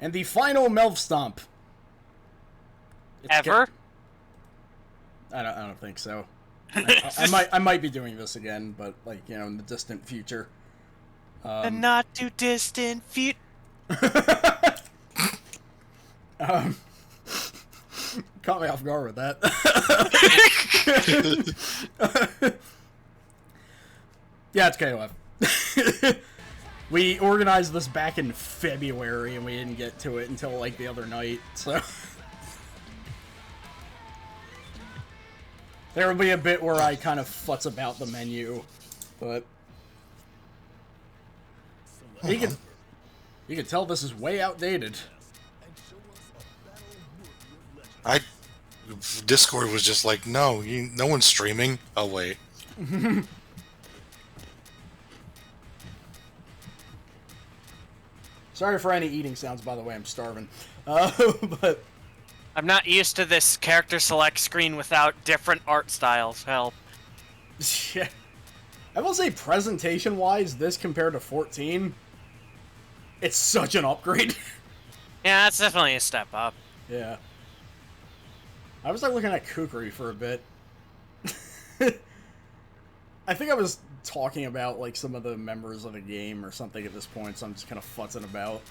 And the final Melvstomp. Ever? I don't think so. I might be doing this again, but like, in the distant future. The not too distant future. Caught me off guard with that. Yeah, it's KOF. We organized this back in February, and we didn't get to it until, like, the other night, so... There will be a bit where I kind of futz about the menu, but... You can tell this is way outdated. Discord was just like, no, no one's streaming. Oh, wait. Sorry for any eating sounds, by the way, I'm starving. But... I'm not used to this character select screen without different art styles. Help. Yeah. I will say, presentation-wise, this compared to 14, it's such an upgrade. Yeah, that's definitely a step up. Yeah. I was like looking at Kukri for a bit. I think I was talking about like some of the members of the game or something at this point, so I'm just kind of futzing about.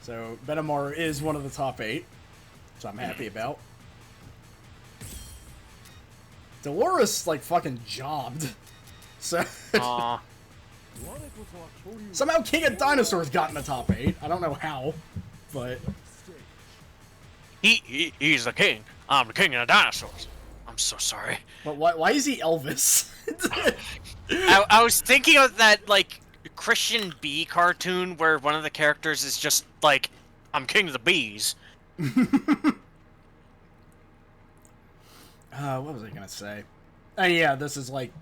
So Benamar is one of the top 8, which I'm happy about. Dolores like fucking jobbed. So somehow King of Dinosaurs got in the top 8. I don't know how, but he's the king. I'm the king of the dinosaurs. I'm so sorry. But why is he Elvis? I was thinking of that like Christian Bee cartoon where one of the characters is just like, I'm king of the bees. What was I gonna say? Yeah, this is like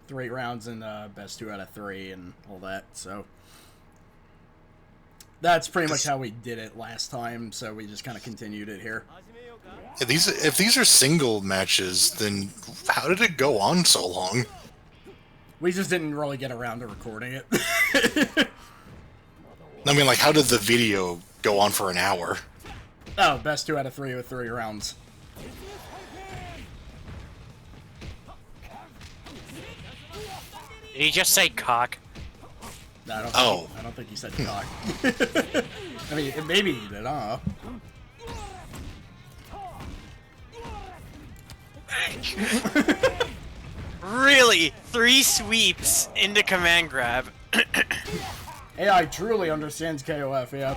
3 rounds and best 2 out of 3 and all that, so that's pretty much how we did it last time, so we just kind of continued it here. If these are single matches, then how did it go on so long? We just didn't really get around to recording it. I mean, like, how did the video go on for an hour? Oh, best 2 out of 3 with 3 rounds. Did he just say cock? No, I don't think he said cock. I mean, maybe he did, I don't know. Really? 3 sweeps into command grab. AI truly understands KOF, yeah.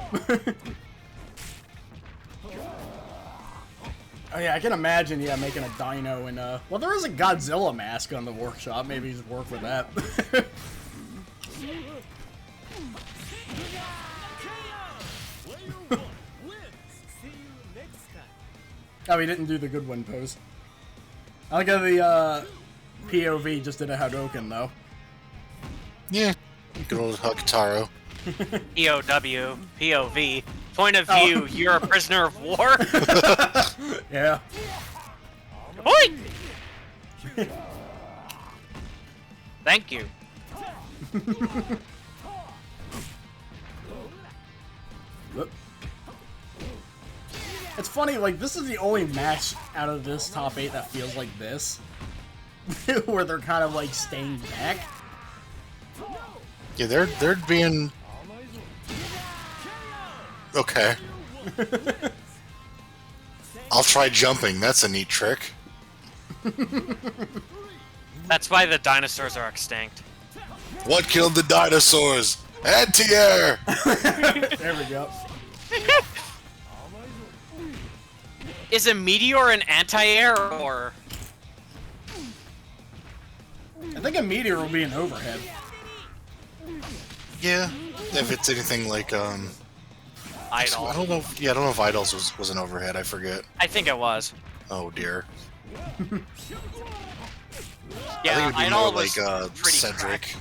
Oh yeah, I can imagine, yeah, making a dino and, well, there is a Godzilla mask on the workshop. Maybe he's work with that. Oh, he didn't do the good one pose. I like how the, POV just did a Hadouken, though. Yeah. Good old Hugtaro. POW, POV. Point of view, you're a prisoner of war? Yeah. Oi! Thank you. It's funny, like, this is the only match out of this top 8 that feels like this. Where they're kind of, like, staying back. Yeah, they're being... Okay. I'll try jumping. That's a neat trick. That's why the dinosaurs are extinct. What killed the dinosaurs? Anti-air! There we go. Is a meteor an anti-air or... I think a meteor will be an overhead. Yeah, if it's anything like, Idol. I don't know if Idols was an overhead, I forget. I think it was. Oh dear. Yeah, I think it would be Idol more was like, pretty Cedric.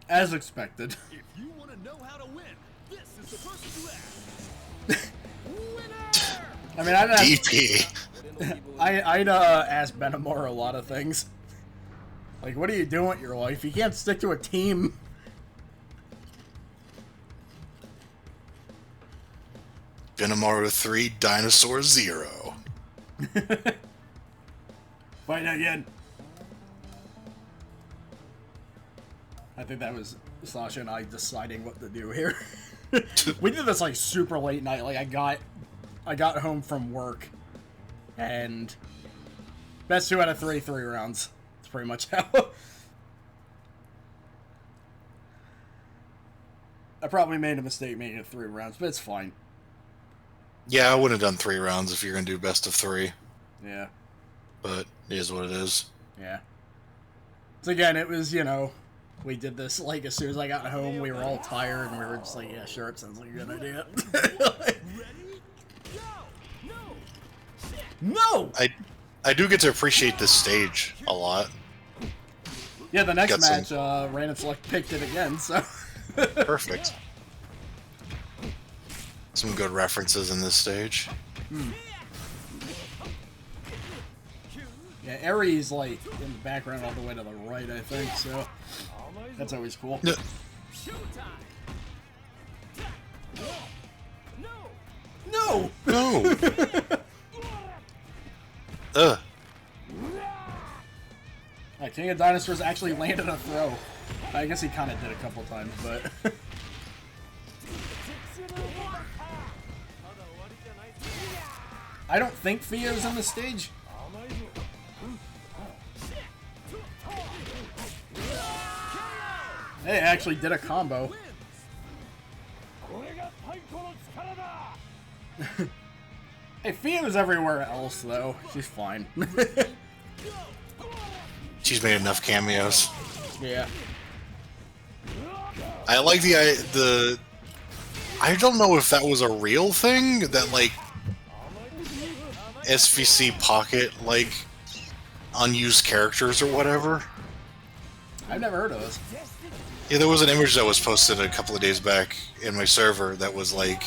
As expected. If you want to know how to win, this is the person to ask. Winner! I mean, I didn't have... DP. I'd ask Benamor a lot of things. Like, what are you doing with your life? You can't stick to a team. Benimaru 3, Dinosaur 0. Fight again. I think that was Sasha and I deciding what to do here. We did this like super late night. Like I got home from work, and best 2 out of 3 rounds. That's pretty much how. I probably made a mistake making it 3 rounds, but it's fine. Yeah, I wouldn't have done 3 rounds if you're going to do best of 3. Yeah. But it is what it is. Yeah. So again, it was, you know, we did this like as soon as I got home. We were all tired, and we were just like, yeah, sure, it sounds like a good idea. No! I do get to appreciate this stage a lot. Yeah, the next Got match, some- Random Select picked it again, so... Perfect. Some good references in this stage. Yeah, Aries, like, in the background all the way to the right, I think, so... That's always cool. Yeah. No! No! Ugh. King of Dinosaurs actually landed a throw. I guess he kind of did a couple times, but... I don't think Fia's on the stage. Hey, actually did a combo. Hey, Fia was everywhere else, though. She's fine. She's made enough cameos. Yeah. I like the I don't know if that was a real thing, that, like, SVC Pocket, like, unused characters or whatever. I've never heard of this. Yeah, there was an image that was posted a couple of days back in my server that was, like,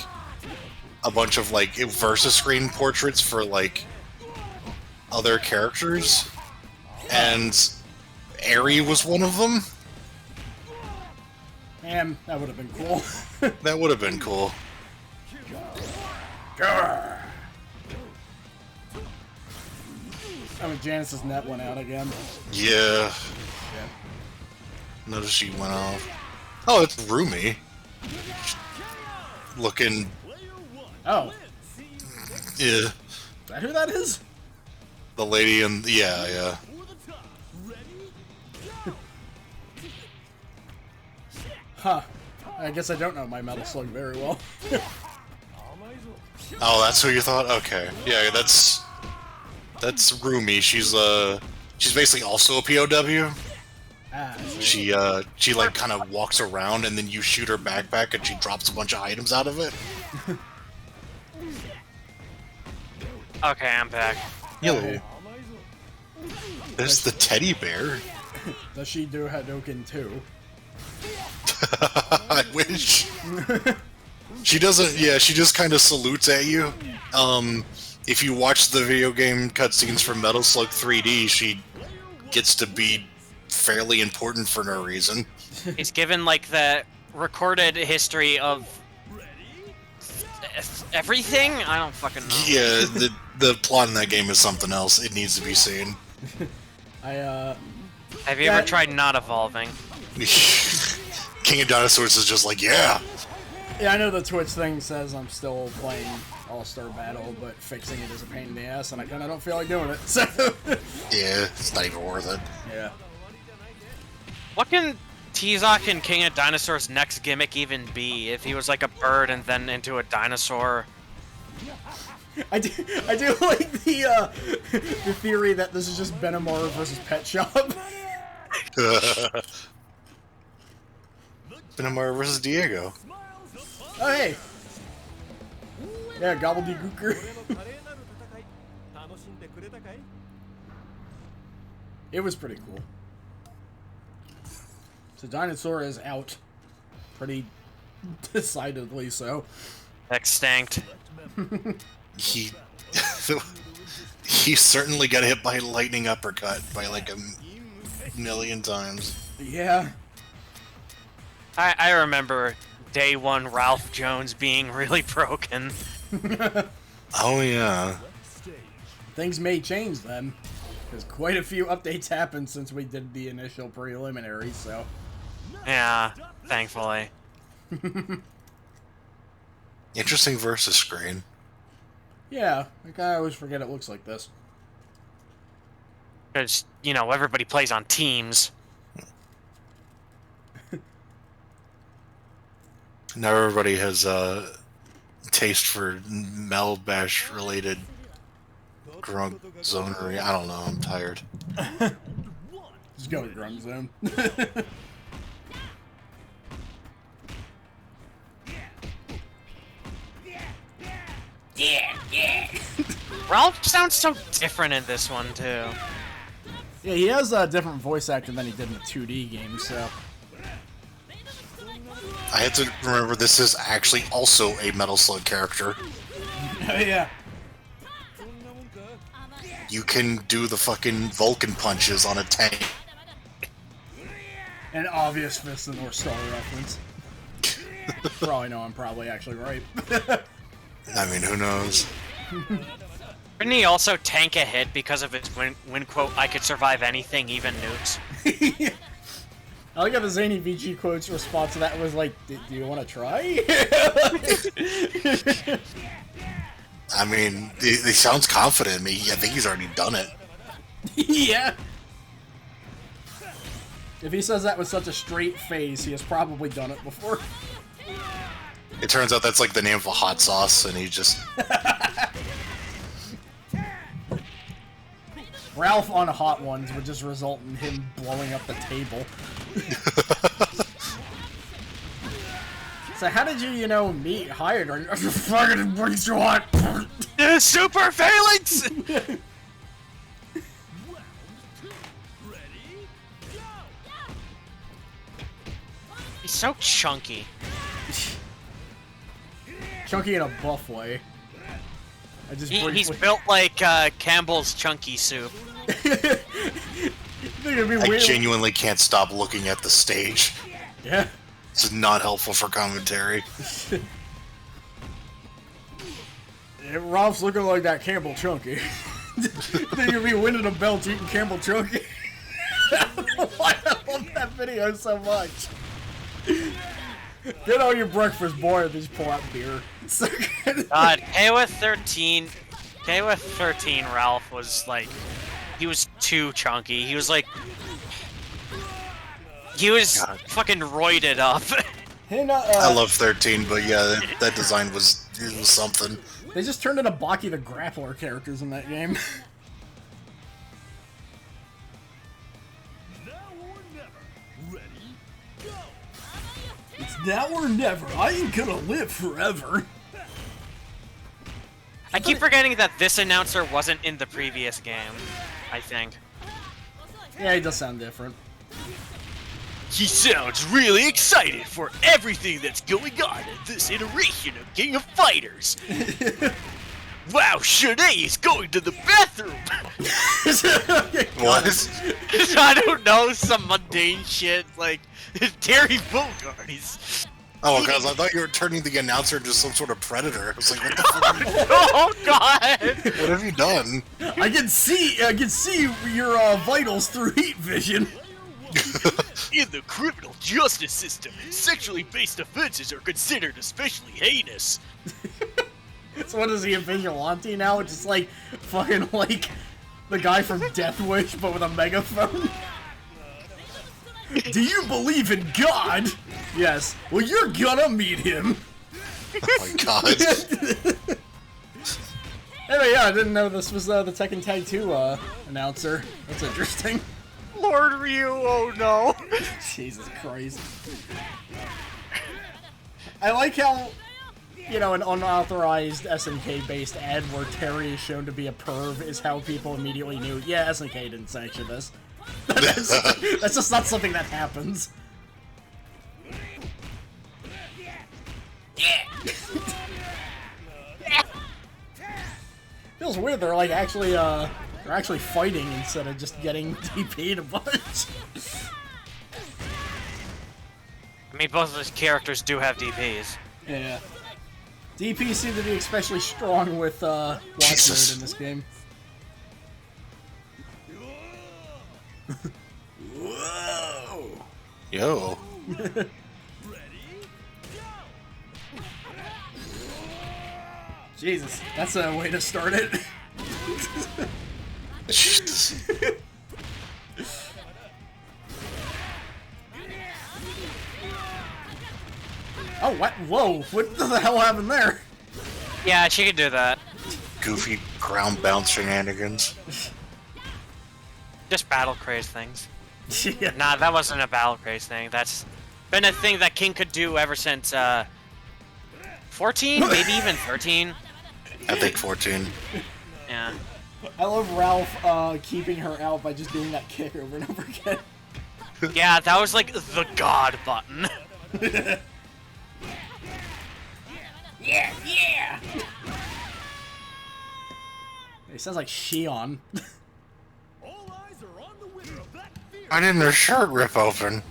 a bunch of, like, Versus screen portraits for, like, other characters. And Aerie was one of them. Man, that would have been cool. That would have been cool. I mean, Janice's net went out again. Yeah. Yeah. Notice she went off. Oh, it's Rumi. Looking... Oh, Yeah. is that who that is? The lady in... Yeah, yeah. Huh. I guess I don't know my Metal Slug very well. Oh, that's who you thought? Okay. Yeah, that's Rumi. She's basically also a POW. Ah, I see. She like kind of walks around and then you shoot her backpack and she drops a bunch of items out of it. Okay, I'm back. Yellow. There's the teddy bear. Does she do Hadouken too? I wish. She doesn't. Yeah, she just kind of salutes at you. If you watch the video game cutscenes for Metal Slug 3D, she gets to be fairly important for no reason. He's given like the recorded history of everything. I don't fucking know. Yeah, the plot in that game is something else. It needs to be seen. Have you ever tried not evolving? King of Dinosaurs is just like, yeah. Yeah, I know the Twitch thing says I'm still playing All-Star Battle, but fixing it is a pain in the ass, and I kind of don't feel like doing it, so... Yeah, it's not even worth it. Yeah. What can Tizok and King of Dinosaurs' next gimmick even be if he was like a bird and then into a dinosaur? I do like the theory that this is just Benamor versus Pet Shop. Benamar versus Diego. Oh, hey! Yeah, gobbledygooker. It was pretty cool. So Dinosaur is out. Pretty decidedly so. Extinct. He He certainly got hit by a lightning uppercut by like a million times. Yeah. I remember day one Ralph Jones being really broken. Oh yeah. Things may change then, because quite a few updates happened since we did the initial preliminaries, so... Yeah, thankfully. Interesting versus screen. Yeah, like I always forget it looks like this. Because, you know, everybody plays on teams. Now everybody has taste for Melbash related drunk zonery. I don't know, I'm tired. Just go to Grung Zone. Ralph sounds so different in this one, too. Yeah, he has a different voice actor than he did in the 2D game, so... I have to remember this is actually also a Metal Slug character. Oh, yeah. You can do the fucking Vulcan punches on a tank. An obvious Fist of the North Star reference. For all I know, I'm probably actually right. I mean, who knows? Didn't he also tank a hit because of his win quote, I could survive anything, even nukes? I like how the Zany VG quote's response to that was like, do you want to try? I mean, he sounds confident. I think he's already done it. Yeah. If he says that with such a straight face, he has probably done it before. It turns out that's like the name of a hot sauce, and he just... Ralph on Hot Ones would just result in him blowing up the table. So how did you know, meet hired or fucking brings you hot? Super phalanx! He's so chunky. Chunky in a buff way. I just He's built like Campbell's chunky soup. I genuinely can't stop looking at the stage. Yeah. This is not helpful for commentary. Yeah, Ralph's looking like that Campbell Chunky. Think you'd be winning a belt eating Campbell Chunky. I don't know why I love that video so much. Get on your breakfast, boy, and just pull out beer. It's so good. God, K-with-13 Ralph was like, he was too chunky. He was like, he was fucking roided up. I love 13, but yeah, that design was something. They just turned into Baki the Grappler characters in that game. It's now or never. I ain't gonna live forever. I keep forgetting that this announcer wasn't in the previous game, I think. Yeah, he does sound different. He sounds really excited for everything that's going on in this iteration of King of Fighters. Wow, Shanae is going to the bathroom! What? I don't know, some mundane shit, like, Terry Bogard, he's... Oh, guys, I thought you were turning the announcer into some sort of predator. I was like, what the fuck? Oh, God! What have you done? I can see your vitals through heat vision. In the criminal justice system, sexually based offenses are considered especially heinous. So what is he, a vigilante now? It's just like, fucking like, the guy from Death Wish, but with a megaphone? Do you believe in God? Yes. Well, you're gonna meet him. Oh my god. Anyway, yeah, I didn't know this was the Tekken Tag 2 announcer. That's interesting. Lord Ryu, oh no. Jesus Christ. I like how, you know, an unauthorized SNK-based ad where Terry is shown to be a perv is how people immediately knew, yeah, SNK didn't sanction this. That's just not something that happens. Feels weird. They're like they're actually fighting instead of just getting DP'd a bunch. I mean, both of those characters do have DPs. Yeah. DPs seem to be especially strong with watch mode in this game. Whoa! Yo. Jesus, that's a way to start it. Jesus. Oh, what? Whoa, what the hell happened there? Yeah, she could do that. Goofy ground bounce shenanigans. Just battle craze things. Yeah. Nah, that wasn't a battle craze thing. That's been a thing that King could do ever since 14, maybe even 13. I think 14. Yeah. I love Ralph keeping her out by just doing that kick over and over again. Yeah, that was like the God button. Yeah, yeah! He sounds like Shion. All eyes are on the winner of that fierce Why didn't her shirt rip open?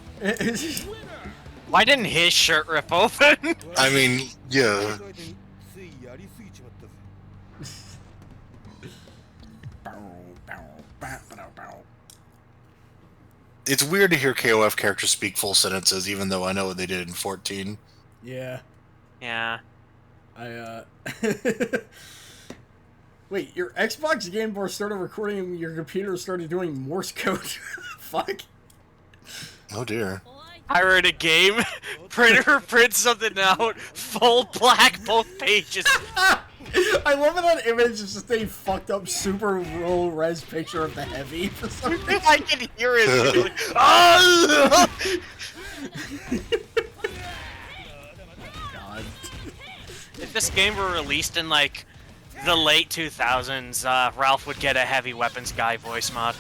Why didn't his shirt rip open? I mean, yeah. It's weird to hear KOF characters speak full sentences, even though I know what they did in 14. Yeah. Yeah. Wait, your Xbox Game Boy started recording and your computer started doing Morse code? Fuck. Oh dear. Pirate a game, printer prints something out, full black both pages. I love that image is just a fucked up super low res picture of the Heavy for some reason. I can hear it. Like, oh! God. If this game were released in like the late 2000s, Ralph would get a heavy weapons guy voice mod.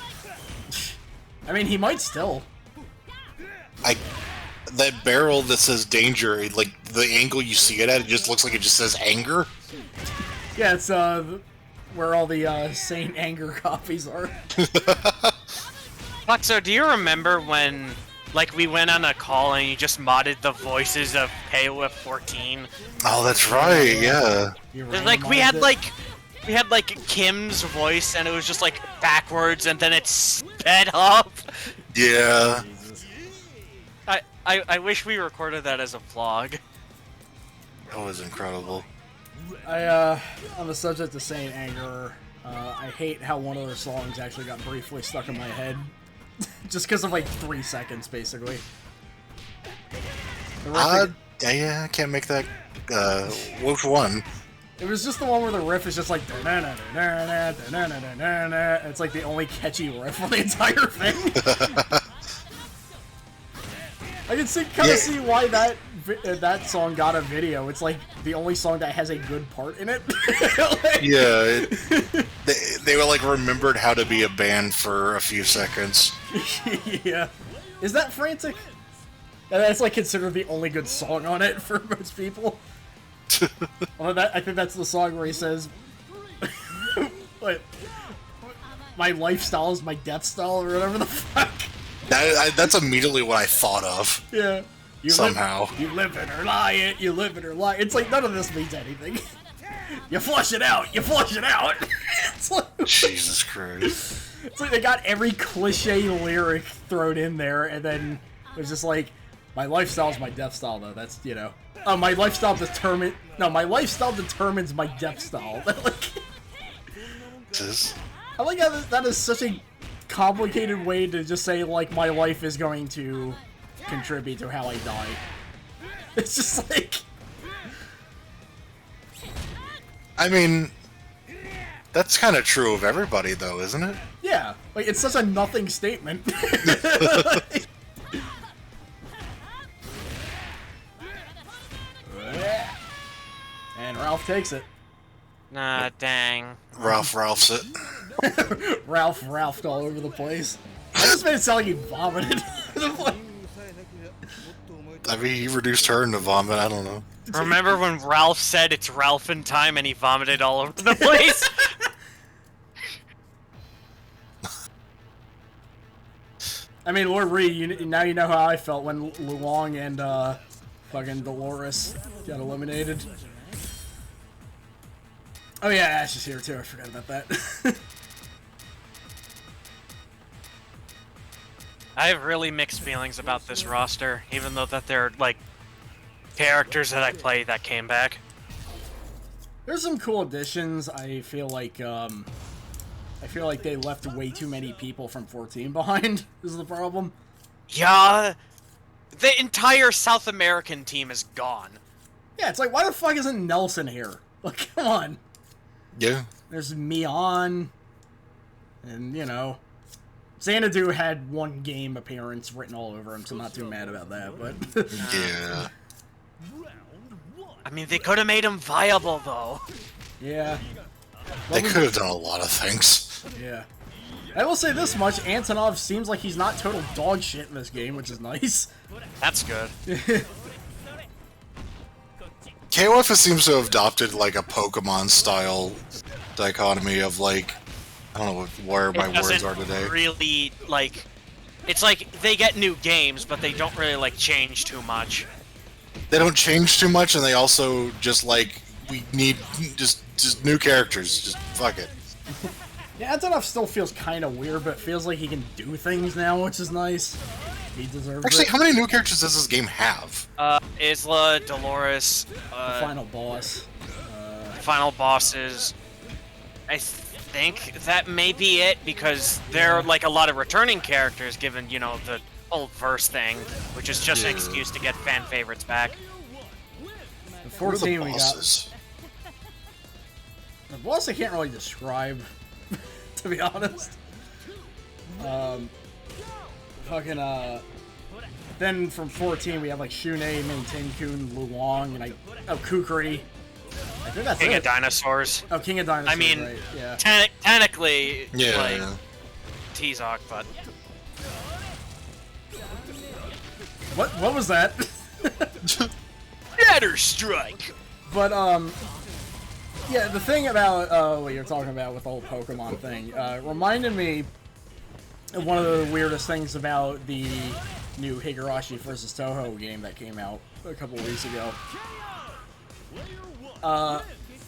I mean, he might still. That barrel that says danger, like the angle you see it at, it just looks like it just says anger. Yeah, it's where all the Saint Anger copies are. So do you remember when, like, we went on a call and you just modded the voices of KOF 14? Oh, that's right, yeah. Like, we had like Kim's voice and it was just like backwards and then it sped up. Yeah. I wish we recorded that as a vlog. That was incredible. On the subject of Saint Anger, I hate how one of their songs actually got briefly stuck in my head. Just because of like 3 seconds, basically. Yeah, I can't make that, which one? It was just the one where the riff is just like it's like the only catchy riff on the entire thing. I can kind of see why that song got a video. It's like the only song that has a good part in it. Yeah, they were like remembered how to be a band for a few seconds. Yeah. Is that Frantic? That's like considered the only good song on it for most people. Although I think that's the song where he says, "What? My lifestyle is my death style," or whatever the fuck. That's immediately what I thought of. Yeah. Somehow. You live it or lie it, you live it or lie. It's like none of this means anything. You flush it out, you flush it out. It's like, Jesus Christ. it's like they got every cliche lyric thrown in there, and then it's just like, my lifestyle is my death style, though. That's, you know. My lifestyle determines my death style. I like how that is such a complicated way to just say, like, my life is going to contribute to how I die. It's just like... I mean, that's kind of true of everybody, though, isn't it? Yeah, like, it's such a nothing statement. And Ralph takes it. Nah, dang. Ralph's it. Ralphed all over the place. I just made it sound like he vomited. I mean, he reduced her into vomit, I don't know. Remember when Ralph said it's Ralphin time and he vomited all over the place? I mean, Lord Reed, now you know how I felt when Luong and fucking Dolores got eliminated. Oh yeah, Ash is here too. I forgot about that. I have really mixed feelings about this roster, even though that they're like characters that I play that came back. There's some cool additions. I feel like they left way too many people from 14 behind. Is the problem? Yeah, the entire South American team is gone. Yeah, it's like, why the fuck isn't Nelson here? Like, come on. Yeah. There's Mion, and you know, Xanadu had one game appearance written all over him, so I'm not too mad about that. But Yeah. I mean, they could have made him viable though. yeah, They could have done a lot of things. yeah. I will say this much: Antonov seems like he's not total dog shit in this game, which is nice. That's good. KOF seems to have adopted like a Pokemon style dichotomy of like, I don't know where my It words doesn't are today. really like. It's like they get new games, but they don't really like change too much. They don't change too much, and they also just like, we need just new characters. Just fuck it. Yeah, Antonov still feels kind of weird, but feels like he can do things now, which is nice. He deserves Actually, it. how many new characters does this game have? Isla, Dolores, The final boss. final bosses. I think that may be it because there are like a lot of returning characters given, you know, the old verse thing, which is just an Yeah. excuse to get fan favorites back. The Who are the 14 we got. bosses? The boss I can't really describe, to be honest. Then from 14 we have like Shune, Maintain-kun, Luong, and Kukri. I think that's King it. of Dinosaurs. Oh, King of Dinosaurs, I mean, right, yeah. technically, Yeah. like, T-Zoc, but... What was that? Shatter Strike! But, yeah, the thing about, what you're talking about with the whole Pokemon thing, reminded me of one of the weirdest things about the new Higurashi vs. Toho game that came out a couple weeks ago.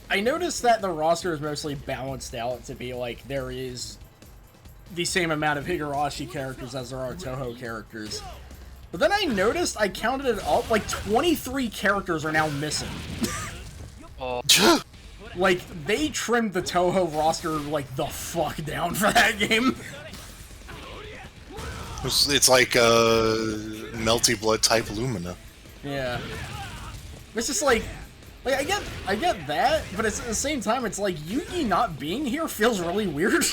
I noticed that the roster is mostly balanced out to be like, there is the same amount of Higurashi characters as there are Toho characters. But then I noticed, I counted it up, like 23 characters are now missing. Like, they trimmed the Toho roster, like, the fuck down for that game. It's like Melty Blood type Lumina. Yeah. It's just like I get that, but it's, at the same time, it's like, Yugi not being here feels really weird.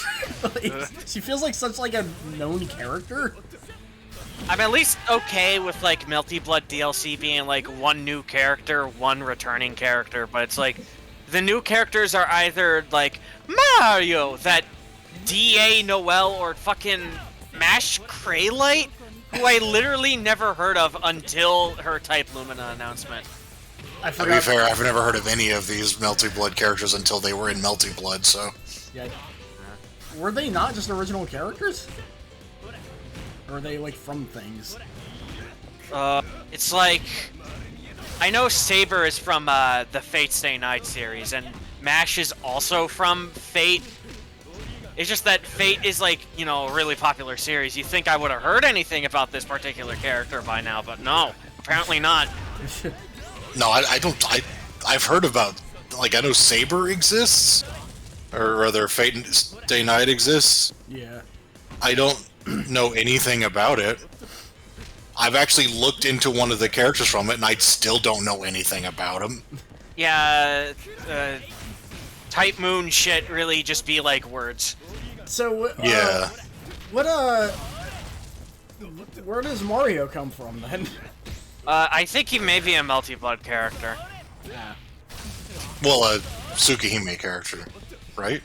Like, she feels like such, like, a known character. I'm at least okay with, like, Melty Blood DLC being, like, one new character, one returning character, but it's like, the new characters are either, like, Mario, that D.A. Noel, or fucking Mash Kraylite, who I literally never heard of until her Type Lumina announcement. I To be forgot. fair, I've never heard of any of these Melty Blood characters until they were in Melty Blood, so... Yeah. Were they not just original characters? Or are they, like, from things? It's like, I know Saber is from the Fate Stay Night series, and Mash is also from Fate. It's just that Fate is, like, you know, a really popular series. You think I would have heard anything about this particular character by now, but no, apparently not. No, I don't... I've heard about... Like, I know Saber exists, or rather, Fate and Stay Night exists. Yeah. I don't know anything about it. I've actually looked into one of the characters from it, and I still don't know anything about him. Yeah, Type Moon shit really just be like words. So, Yeah. where does Mario come from, then? I think he may be a Melty Blood character. Yeah. Well, a Tsukihime character, right?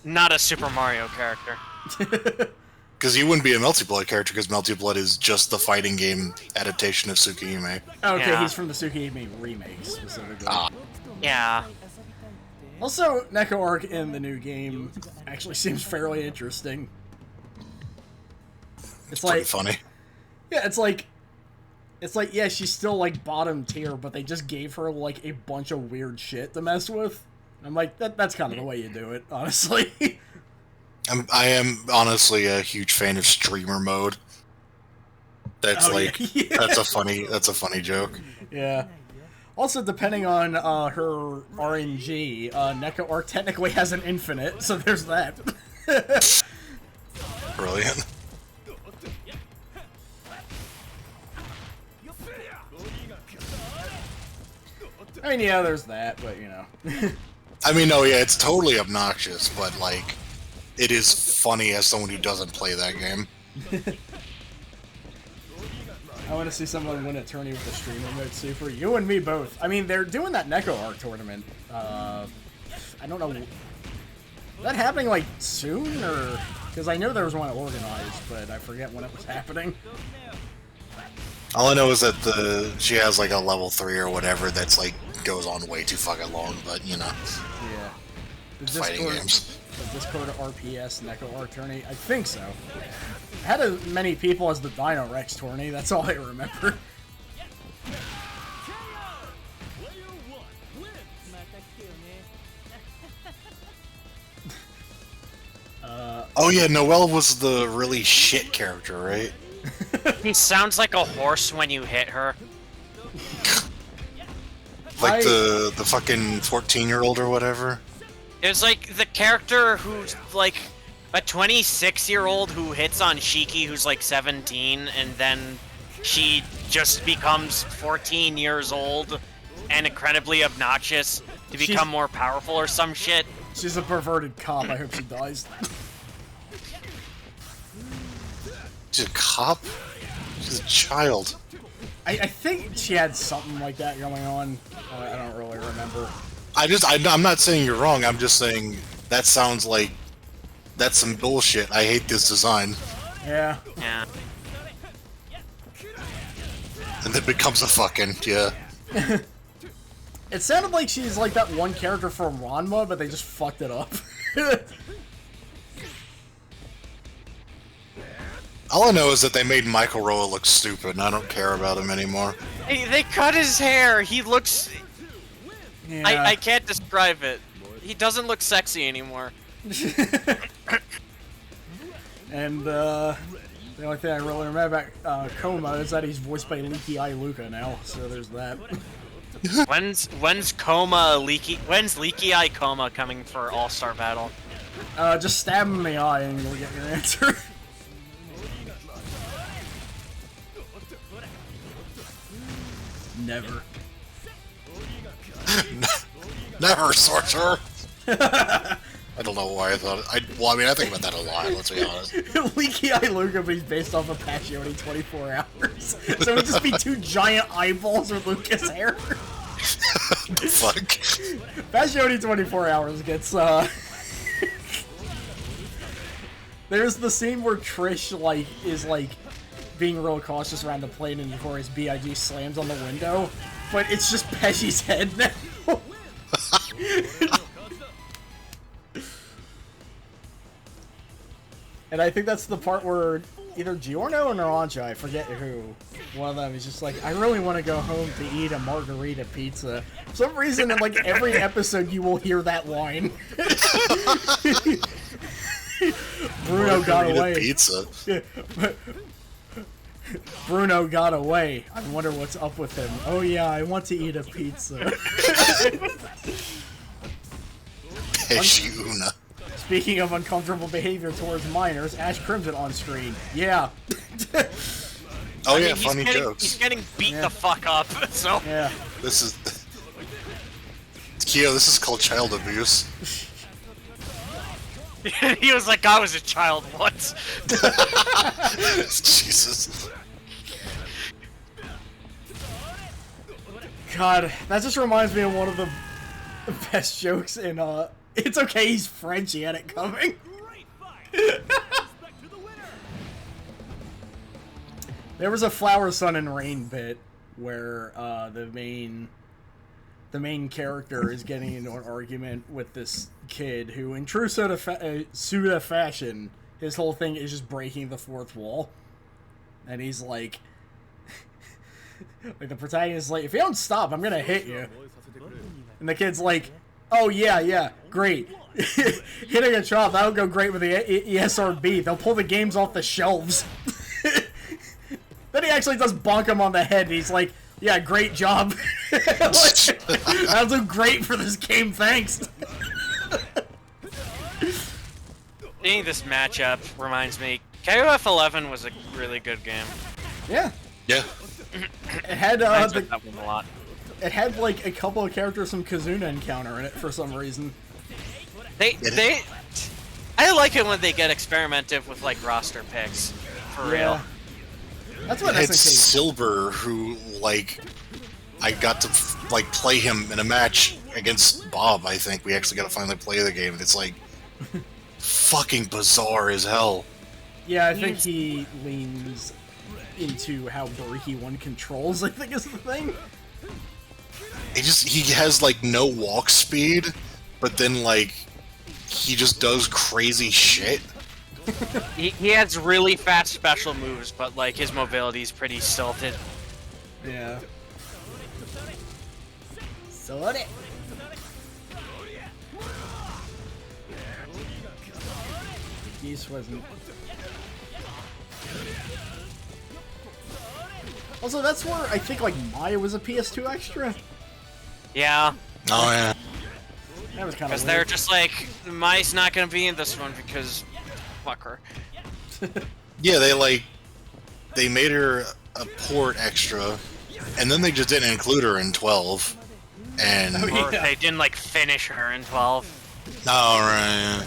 Not a Super Mario character. Because he wouldn't be a Melty Blood character, because Melty Blood is just the fighting game adaptation of Tsukihime. Okay, Yeah. he's from the Tsukihime remake, specifically. Ah. Yeah. Also, Neko Arc in the new game actually seems fairly interesting. It's Pretty like, funny. yeah, yeah, she's still like bottom tier, but they just gave her like a bunch of weird shit to mess with. I'm like, that's kind of the way you do it, honestly. I am honestly a huge fan of streamer mode. That's Oh, yeah. like Yeah. that's a funny joke. Yeah. Also, depending on her RNG, Neko Art technically has an infinite, so there's that. Brilliant. I mean, yeah, there's that, but you know. I mean, no, yeah, it's totally obnoxious, but like, it is funny as someone who doesn't play that game. I want to see someone win a tourney with the streamer mode super. You and me both. I mean, they're doing that Neko Art tournament. I don't know. Is that happening like soon, or because I know there was one organized, but I forget when it was happening. All I know is that she has like a level 3 or whatever that's like goes on way too fucking long, but you know. Yeah. The Fighting games. The Discord RPS Neko Art tourney? I think so. I had as many people as the Dino Rex tourney, that's all I remember. Oh yeah, Noelle was the really shit character, right? He sounds like a horse when you hit her. Like the fucking 14-year-old or whatever. It's like the character who's like a 26-year-old who hits on Shiki who's like 17, and then she just becomes 14 years old and incredibly obnoxious to become more powerful or some shit. She's a perverted cop, I hope she dies. She's a cop? She's a child. I think she had something like that going on. I don't really remember. I'm not saying you're wrong, I'm just saying that sounds like that's some bullshit. I hate this design. Yeah. Yeah. And then becomes a fucking, yeah. It sounded like she's like that one character from Ranma, but they just fucked it up. All I know is that they made Michael Roa look stupid, and I don't care about him anymore. Hey, they cut his hair. He looks... Yeah. I can't describe it. He doesn't look sexy anymore. And the only thing I really remember about Coma is that he's voiced by Leaky Eye Luca now, so there's that. When's Leaky Eye Coma coming for All-Star Battle? Just stab him in the eye and you'll get your answer. Never. Never, sorcerer! I don't know why I thought well, I mean, I think about that a lot, let's be honest. Leaky Eye Luca, but he's based off of Pacione 24 Hours. So it would just be two giant eyeballs with Lucas hair. The fuck? Pacione 24 Hours gets, There's the scene where Trish, like, is, like, being real cautious around the plane and before his B.I.G. slams on the window, but it's just Pesci's head now. And I think that's the part where either Giorno or Naranjo, I forget who, one of them is just like, I really want to go home to eat a margarita pizza. For some reason, in like every episode, you will hear that line. Bruno got away. Pizza. Yeah, Bruno got away. I wonder what's up with him. Oh yeah, I want to eat a pizza. Pesci Una. Speaking of uncomfortable behavior towards minors, Ash Crimson on screen. Yeah. Oh I yeah, mean, funny jokes. He's getting beat the fuck up, so... Yeah. This is... Kyo, this is called child abuse. He was like, I was a child once. Jesus. God, that just reminds me of one of the best jokes in, It's Okay, He's French, he had it coming. There was a Flower, Sun, and Rain bit where, the main character is getting into an argument with this kid who, in true Suda fashion, his whole thing is just breaking the fourth wall. and he's like, like the protagonist is like, if you don't stop, I'm gonna hit you. And the kid's like, oh yeah, great. Hitting a child, that'll go great with the ESRB. They'll pull the games off the shelves. Then he actually does bonk him on the head, and he's like, yeah, great job. That'll do great for this game, thanks. Seeing this matchup reminds me, KOF 11 was a really good game. Yeah. Yeah. It had I enjoyed that one a lot. It had like a couple of characters from Kazuna Encounter in it for some reason. I like it when they get experimentative with like roster picks. For real. That's what It had SNK. Silver, who, like, I got to, like, play him in a match against Bob, I think. We actually got to finally play the game, and it's, like, fucking bizarre as hell. Yeah, I think he leans into how Bariki 1 controls, I think is the thing. He has, like, no walk speed, but then, like, he just does crazy shit. He has really fast special moves, but like his mobility is pretty stilted. Yeah. Sorry. Geese wasn't. Also, that's where I think like Maya was a PS2 extra. Yeah. Oh, yeah. That was kind of Because they're just like, Mai's not gonna be in this one because fuck her. Yeah, they made her a port extra, and then they just didn't include her in 12. And Or they didn't like finish her in 12. Alright.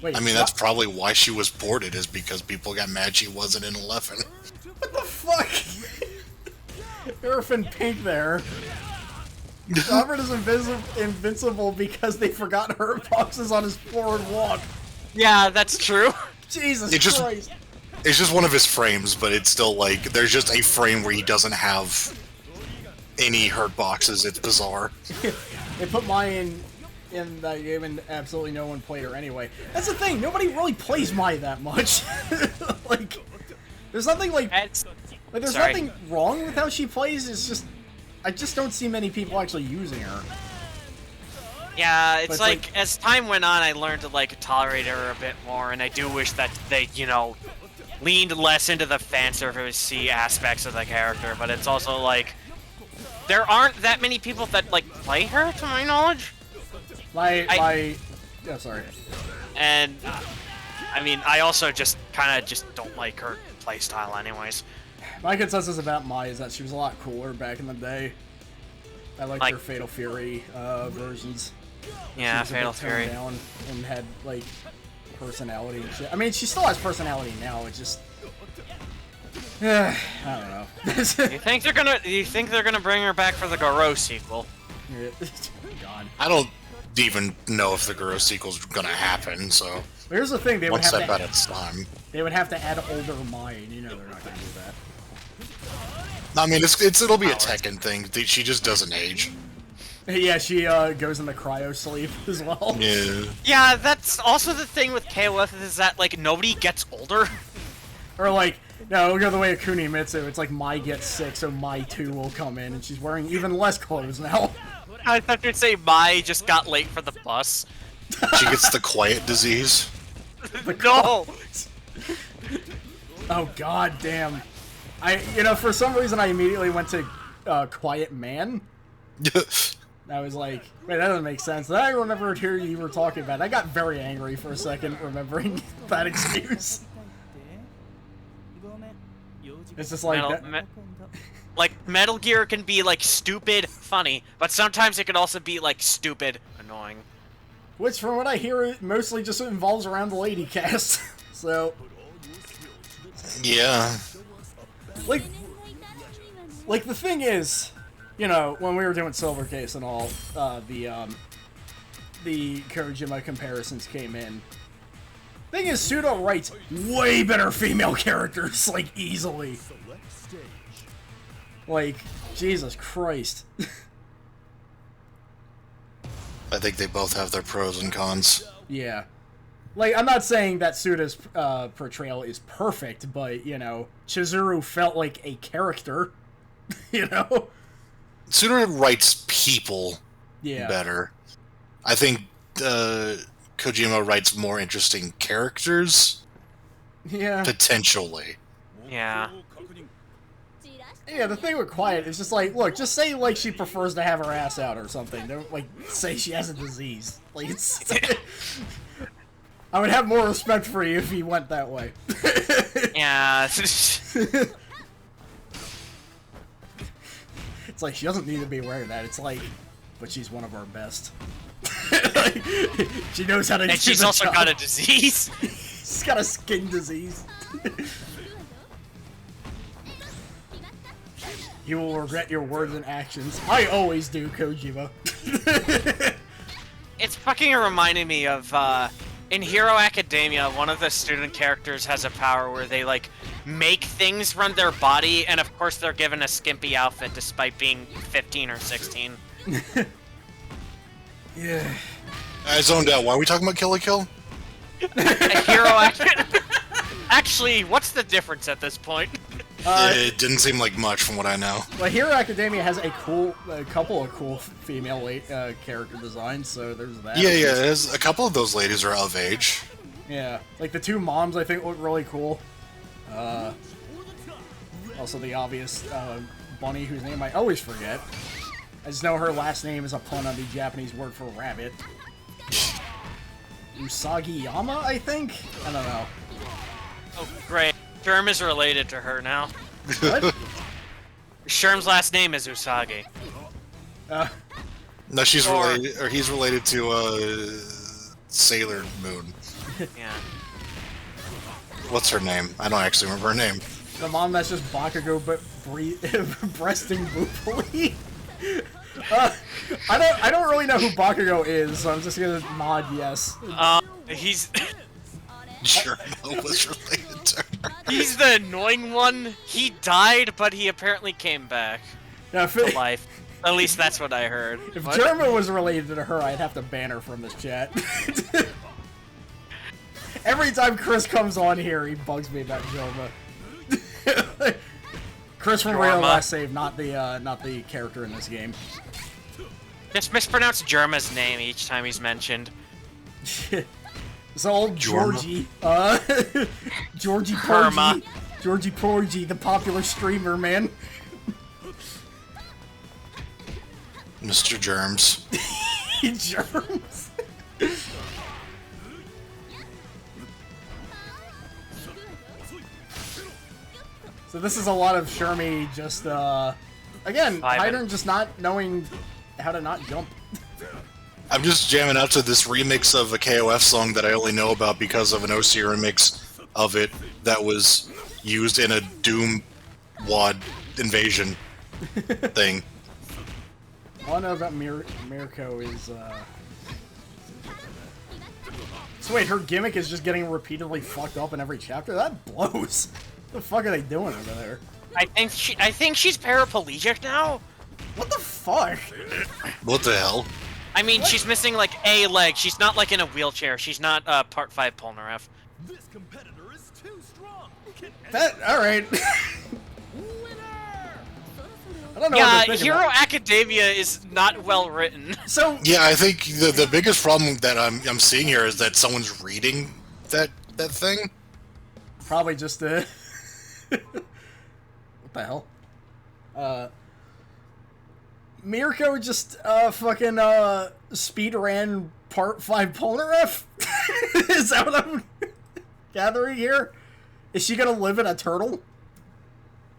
Wait, I mean, that's probably why she was ported, is because people got mad she wasn't in 11. what the fuck? Orphan Pink there. Robert is invincible because they forgot hurt boxes on his forward walk. Yeah, that's true. Jesus Christ. It's just one of his frames, but it's still like, there's just a frame where he doesn't have any hurt boxes. It's bizarre. They put Maya in that game and absolutely no one played her anyway. That's the thing, nobody really plays Maya that much. Like, there's nothing like... there's Sorry. nothing wrong with how she plays, it's just... I just don't see many people actually using her. Yeah, But it's like, as time went on, I learned to like tolerate her a bit more, and I do wish that they, you know, leaned less into the fan service-y aspects of the character, but it's also like, there aren't that many people that like play her, to my knowledge. Yeah, sorry. And, I mean, I also just kind of just don't like her playstyle anyways. My consensus about Mai is that she was a lot cooler back in the day. I liked Like- her Fatal Fury versions. Yeah, She was a Fatal bit toned Fury. down and had like personality and shit. I mean, she still has personality now. It's just, I don't know. You think they're gonna bring her back for the Goro sequel? God. I don't even know if the Guru sequel's gonna happen, so But here's the thing: they would one have step to at a time. add older Mai, and you know they're not gonna do that. I mean, it'll be a Tekken thing. She just doesn't age. Yeah, she goes in the cryo sleep as well. Yeah. Yeah, that's also the thing with KOF is that like nobody gets older. Or like, no, we'll go the way of Kunimitsu. It's like Mai gets sick, so Mai 2 will come in, and she's wearing even less clothes now. I thought you'd say Mai just got late for the bus. She gets the quiet disease. No! Oh god damn. For some reason I immediately went to Quiet Man. I was like, wait, that doesn't make sense. Then I remembered who you were talking about. I got very angry for a second remembering that excuse. It's just like like Metal Gear can be like stupid funny, but sometimes it can also be like stupid annoying. which from what I hear it mostly just involves around the lady cast. So Yeah. like the thing is, when we were doing Silver Case and all, the Kojima comparisons came in. Thing is, Pseudo writes way better female characters, like, easily. Like, Jesus Christ. I think they both have their pros and cons. Yeah. Like, I'm not saying that Suda's portrayal is perfect, but, you know, Chizuru felt like a character, you know? Suda writes people Yeah. better. I think Kojima writes more interesting characters, Yeah. potentially. Yeah. Yeah, the thing with Quiet is just like, look, just say, like, she prefers to have her ass out or something. Don't, like, say she has a disease. Like, it's... I would have more respect for you if he went that way. Yeah. It's like, she doesn't need to be wearing that. It's like, but she's one of our best. Like, she knows how to do And she's the also job. got a disease. She's got a skin disease. You will regret your words and actions. I always do, Kojima. It's fucking reminding me of, in Hero Academia, one of the student characters has a power where they, like, make things run their body, and of course they're given a skimpy outfit despite being 15 or 16. Yeah. I zoned out. Why are we talking about Kill la Kill? Actually, what's the difference at this point? It didn't seem like much from what I know. Well, Hero Academia has a couple of cool female character designs, so there's that. Yeah, there's a couple of those ladies are of age. Yeah, like the two moms I think look really cool. Also the obvious bunny whose name I always forget. I just know her last name is a pun on the Japanese word for rabbit. Usagi-yama, I think? I don't know. Oh, great. Sherm is related to her now. What? Sherm's last name is Usagi. No, she's Or- related, or he's related to Sailor Moon. Yeah. What's her name? I don't actually remember her name. The mom that's just Bakugo but breasting Bupoli? I don't really know who Bakugo is, so I'm just gonna nod yes. He's Sure, was related to her. he's the annoying one. He died, but he apparently came back Now, to life. At least that's what I heard. if What? Germa was related to her, I'd have to ban her from this chat. Every time Chris comes on here, he bugs me about Germa. Chris from Real Jorma. Last Save, not the character in this game. Just mispronounce Germa's name each time he's mentioned. So old Jorma. Georgie, Georgie Herma. Porgy, Georgie Porgy, the popular streamer, man. Mr. Germs. Germs. So this is a lot of Shermie just, again, Vibing. Hydern just not knowing how to not jump. I'm just jamming out to this remix of a KOF song that I only know about because of an OC remix of it that was used in a Doom WAD invasion thing. All I know about Mirko is, So wait, her gimmick is just getting repeatedly fucked up in every chapter? That blows. What the fuck are they doing over there? I think she's paraplegic now. What the fuck? What the hell? I mean, she's missing like a leg. She's not like in a wheelchair. She's not Part 5 Polnareff. This competitor is too strong. Can That, alright. winner? I don't know Yeah, what to think Hero about. Academia is not well written. So, Yeah, I think the biggest problem that I'm seeing here is that someone's reading that thing. probably just what the hell? Mirko just fucking speed ran Part 5 Polnareff? Is that what I'm gathering here? Is she gonna live in a turtle?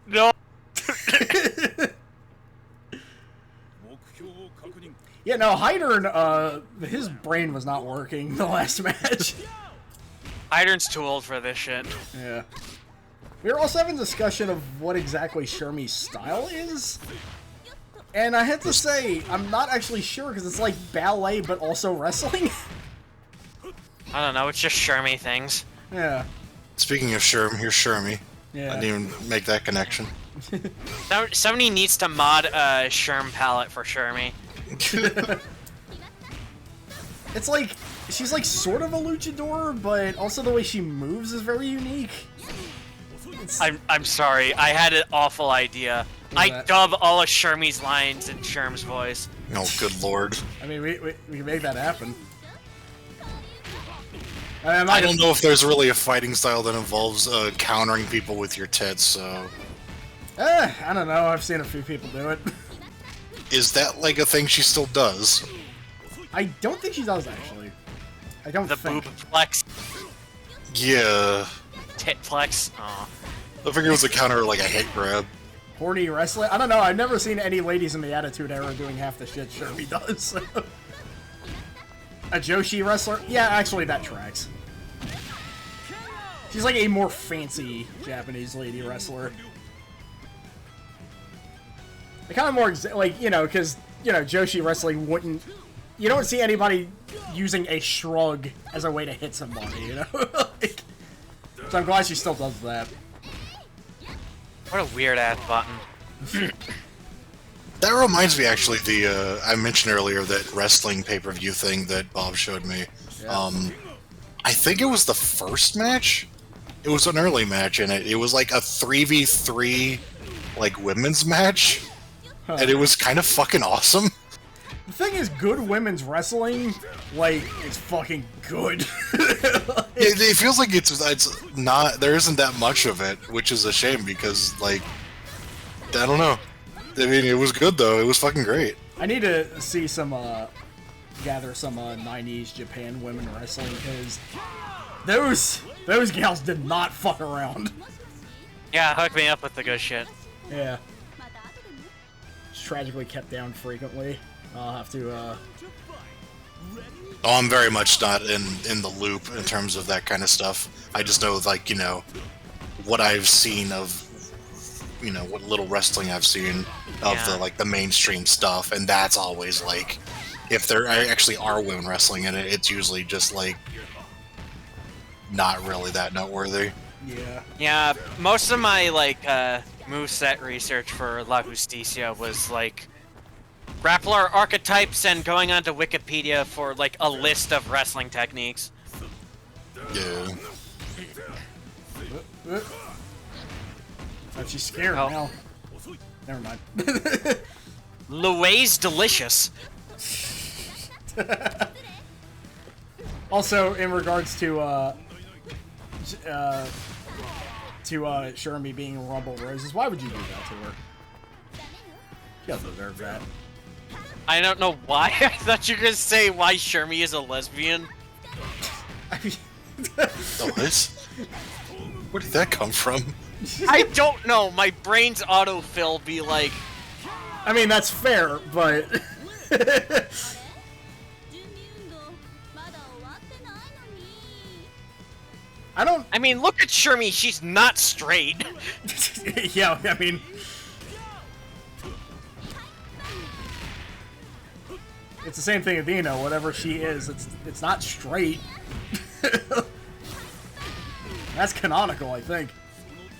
No. Yeah, no, Hydern, his brain was not working the last match. Hydern's too old for this shit. Yeah. We were also having a discussion of what exactly Shermie's style is. And I have to say, I'm not actually sure because it's like ballet but also wrestling. I don't know, it's just Shermie things. Yeah. Speaking of Sherm, here's Shermie. Yeah. I didn't even make that connection. Somebody needs to mod Sherm palette for Shermie. It's like, she's like sort of a luchador, but also the way she moves is very unique. I'm sorry. I had an awful idea. I dub all of Shermie's lines in Sherm's voice. Oh, good lord. I mean, we can make that happen. I don't know if there's really a fighting style that involves countering people with your tits, so... I don't know. I've seen a few people do it. Is that like a thing she still does? I don't think she does, actually. I don't The think. boob flex, Yeah. tit flex. Aw. I figured it was a counter, like a hit grab. Horny wrestling? I don't know. I've never seen any ladies in the Attitude Era doing half the shit Shermie does. A Joshi wrestler? Yeah, actually, that tracks. She's like a more fancy Japanese lady wrestler. Kind of more, like, you know, because, you know, Joshi wrestling wouldn't... You don't see anybody using a shrug as a way to hit somebody, you know? Like, so I'm glad she still does that. What a weird ass button. That reminds me, actually, I mentioned earlier that wrestling pay-per-view thing that Bob showed me. Yeah. I think it was the first match? It was an early match, and it was like a 3v3, like, women's match. And it was kind of fucking awesome. The thing is, good women's wrestling, like, is fucking good. It feels like it's not, there isn't that much of it, which is a shame because, like, I don't know. I mean, it was good though. It was fucking great. I need to see some, gather some 90s Japan women wrestling, because those gals did not fuck around. Yeah, hook me up with the good shit. Yeah. It's tragically kept down frequently. I'll have to, Oh, I'm very much not in the loop in terms of that kind of stuff. I just know, like, you know, what I've seen of, you know, what little wrestling I've seen of the, like, the mainstream stuff, and that's always, like, if there actually are women wrestling in it, it's usually just, like, not really that noteworthy. Yeah. Yeah, most of my, like, moveset research for La Justicia was, like, grappler archetypes and going onto Wikipedia for, like, a list of wrestling techniques. Yeah. Oh, she's scared Oh. now. Never mind. Louise Delicious. Also, in regards to Shermie being Rumble Roses, why would you do that to her? She doesn't deserve that. I don't know why. I thought you were gonna say why Shermie is a lesbian. I mean, Oh, this? Where did that come from? I don't know. My brain's autofill be like, I mean, that's fair, but... I don't... I mean, look at Shermie. She's not straight. Yeah, I mean... It's the same thing with Dino. Whatever she is, it's not straight. That's canonical, I think.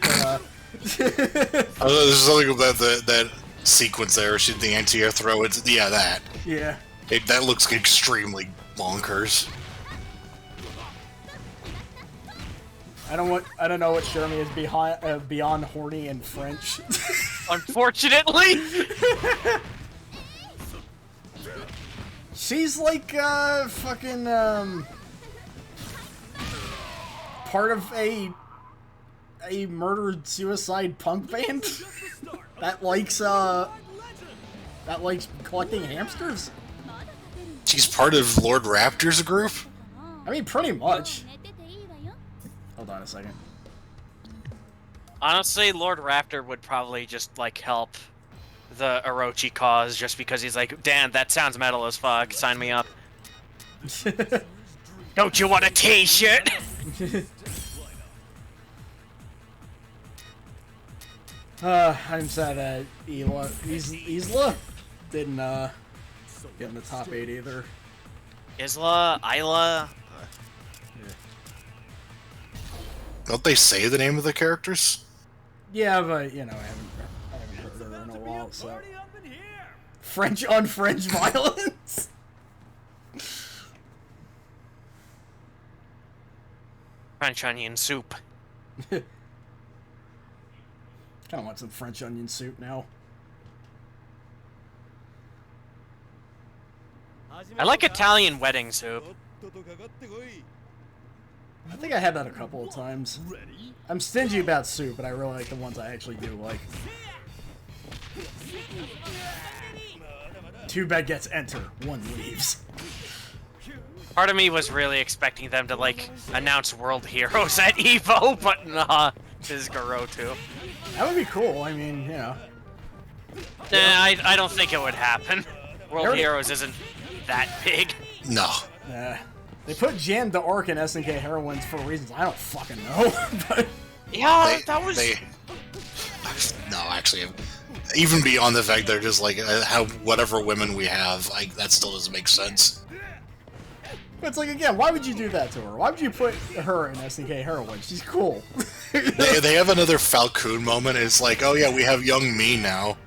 But, There's something about that sequence there. The anti-air throw. Yeah, that. yeah. That looks extremely bonkers. I don't know what Shermie is beyond horny and French. Unfortunately. She's like fucking part of a murdered suicide punk band that likes collecting hamsters. She's part of Lord Raptor's group? I mean, pretty much. Hold on a second. Honestly, Lord Raptor would probably just, like, help the Orochi cause just because he's like, damn, that sounds metal as fuck. Sign me up. Don't you want a t-shirt? I'm sad that Isla didn't get in the top 8 either. Isla? Don't they say the name of the characters? Yeah, but you know, I haven't heard of her in a while, so French on French violence. French onion soup. Kind of want some French onion soup now. I like Italian wedding soup. I think I had that a couple of times. I'm stingy about soup, but I really like the ones I actually do like. Two bad gets enter, one leaves. Part of me was really expecting them to, like, announce World Heroes at EVO, but nah, this is Garo too. That would be cool, I mean, you know. I don't think it would happen. World Already- Heroes isn't that big. No. They put Jan d'Arc in SNK Heroines for reasons I don't fucking know, but... Yeah, that was... No, actually, even beyond the fact they're just like, how whatever women we have, that still doesn't make sense. But it's like, again, why would you do that to her? Why would you put her in SNK Heroine? She's cool. They have another Falcon moment. It's like, oh yeah, we have young me now.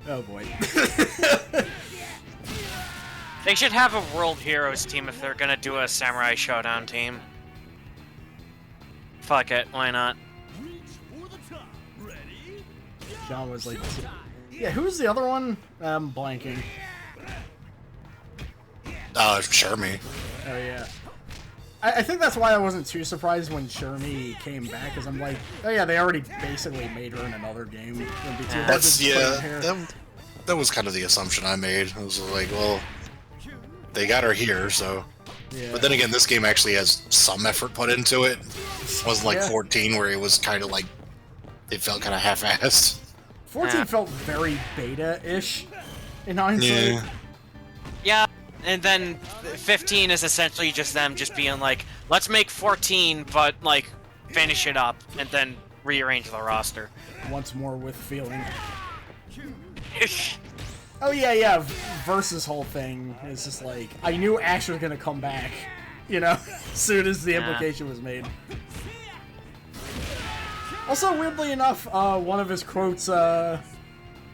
Oh boy. They should have a World Heroes team if they're gonna do a Samurai Showdown team. Fuck it, why not? John was like... Yeah, who's the other one? I'm blanking. Shermie. Oh, yeah. I think that's why I wasn't too surprised when Shermie came back, because I'm like, oh yeah, they already basically made her in another game. It wouldn't be too hard to just put her here. That was kind of the assumption I made. I was like, well, they got her here, so... Yeah. But then again, this game actually has some effort put into it. It wasn't like Yeah. 14, where it was kind of like... It felt kind of half-assed. 14 felt very beta-ish, in hindsight. Yeah. Yeah, and then 15 is essentially just them just being like, let's make 14, but, like, finish it up, and then rearrange the roster. Once more with feeling. Oh yeah, Versus whole thing is just like, I knew Ash was gonna come back, you know, as soon as the implication was made. Also, weirdly enough, one of his quotes,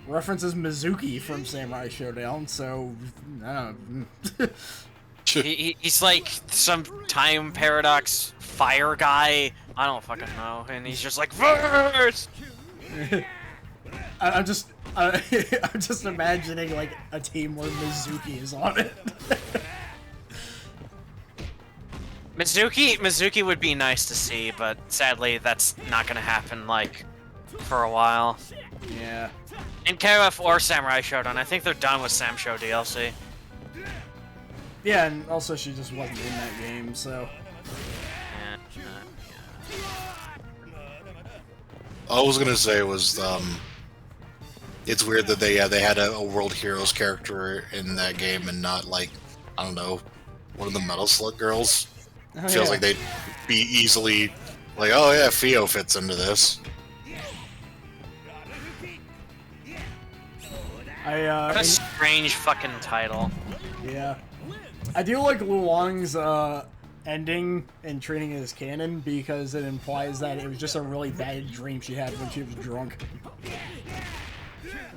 references Mizuki from Samurai Showdown, so, I don't know. He's like some time paradox fire guy. I don't fucking know. And he's just like, verse! I'm just imagining, like, a team where Mizuki is on it. Mizuki would be nice to see, but sadly that's not gonna happen, like, for a while. Yeah. In KOF or Samurai Showdown, I think they're done with Sam Show DLC. Yeah, and also she just wasn't in that game, so... All I was gonna say was, it's weird that they had a World Heroes character in that game and not, like, I don't know, one of the Metal Slug girls. Oh, Feels yeah. like they'd be easily like, oh yeah, Fio fits into this. What a strange fucking title. Yeah. I do like Luang's ending and treating it as canon because it implies that it was just a really bad dream she had when she was drunk.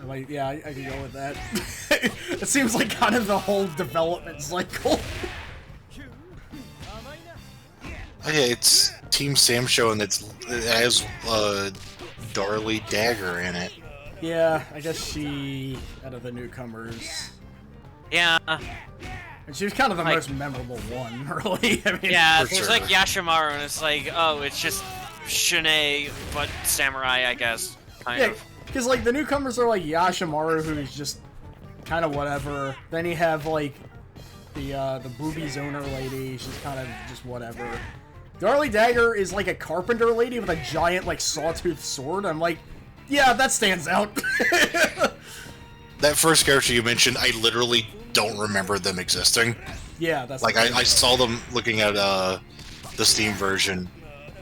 Like, yeah, I can go with that. It seems like kind of the whole development cycle. Oh, yeah, it's Team Sam Show and it has Darly Dagger in it. Yeah, I guess she, out of the newcomers, Yeah. and she was kind of the Like- most memorable one, really. I mean, Yeah, For there's sure. like Yashimaru, and it's like, oh, it's just Shanae, but samurai, I guess. Kind yeah, of. because like the newcomers are like Yashimaru, who's just kind of whatever. Then you have like the boobies owner lady. She's kind of just whatever. Darly Dagger is like a carpenter lady with a giant like sawtooth sword. I'm like, yeah, that stands out. That first character you mentioned, I literally don't remember them existing. Yeah, that's Like, the thing. I saw them looking at the Steam version,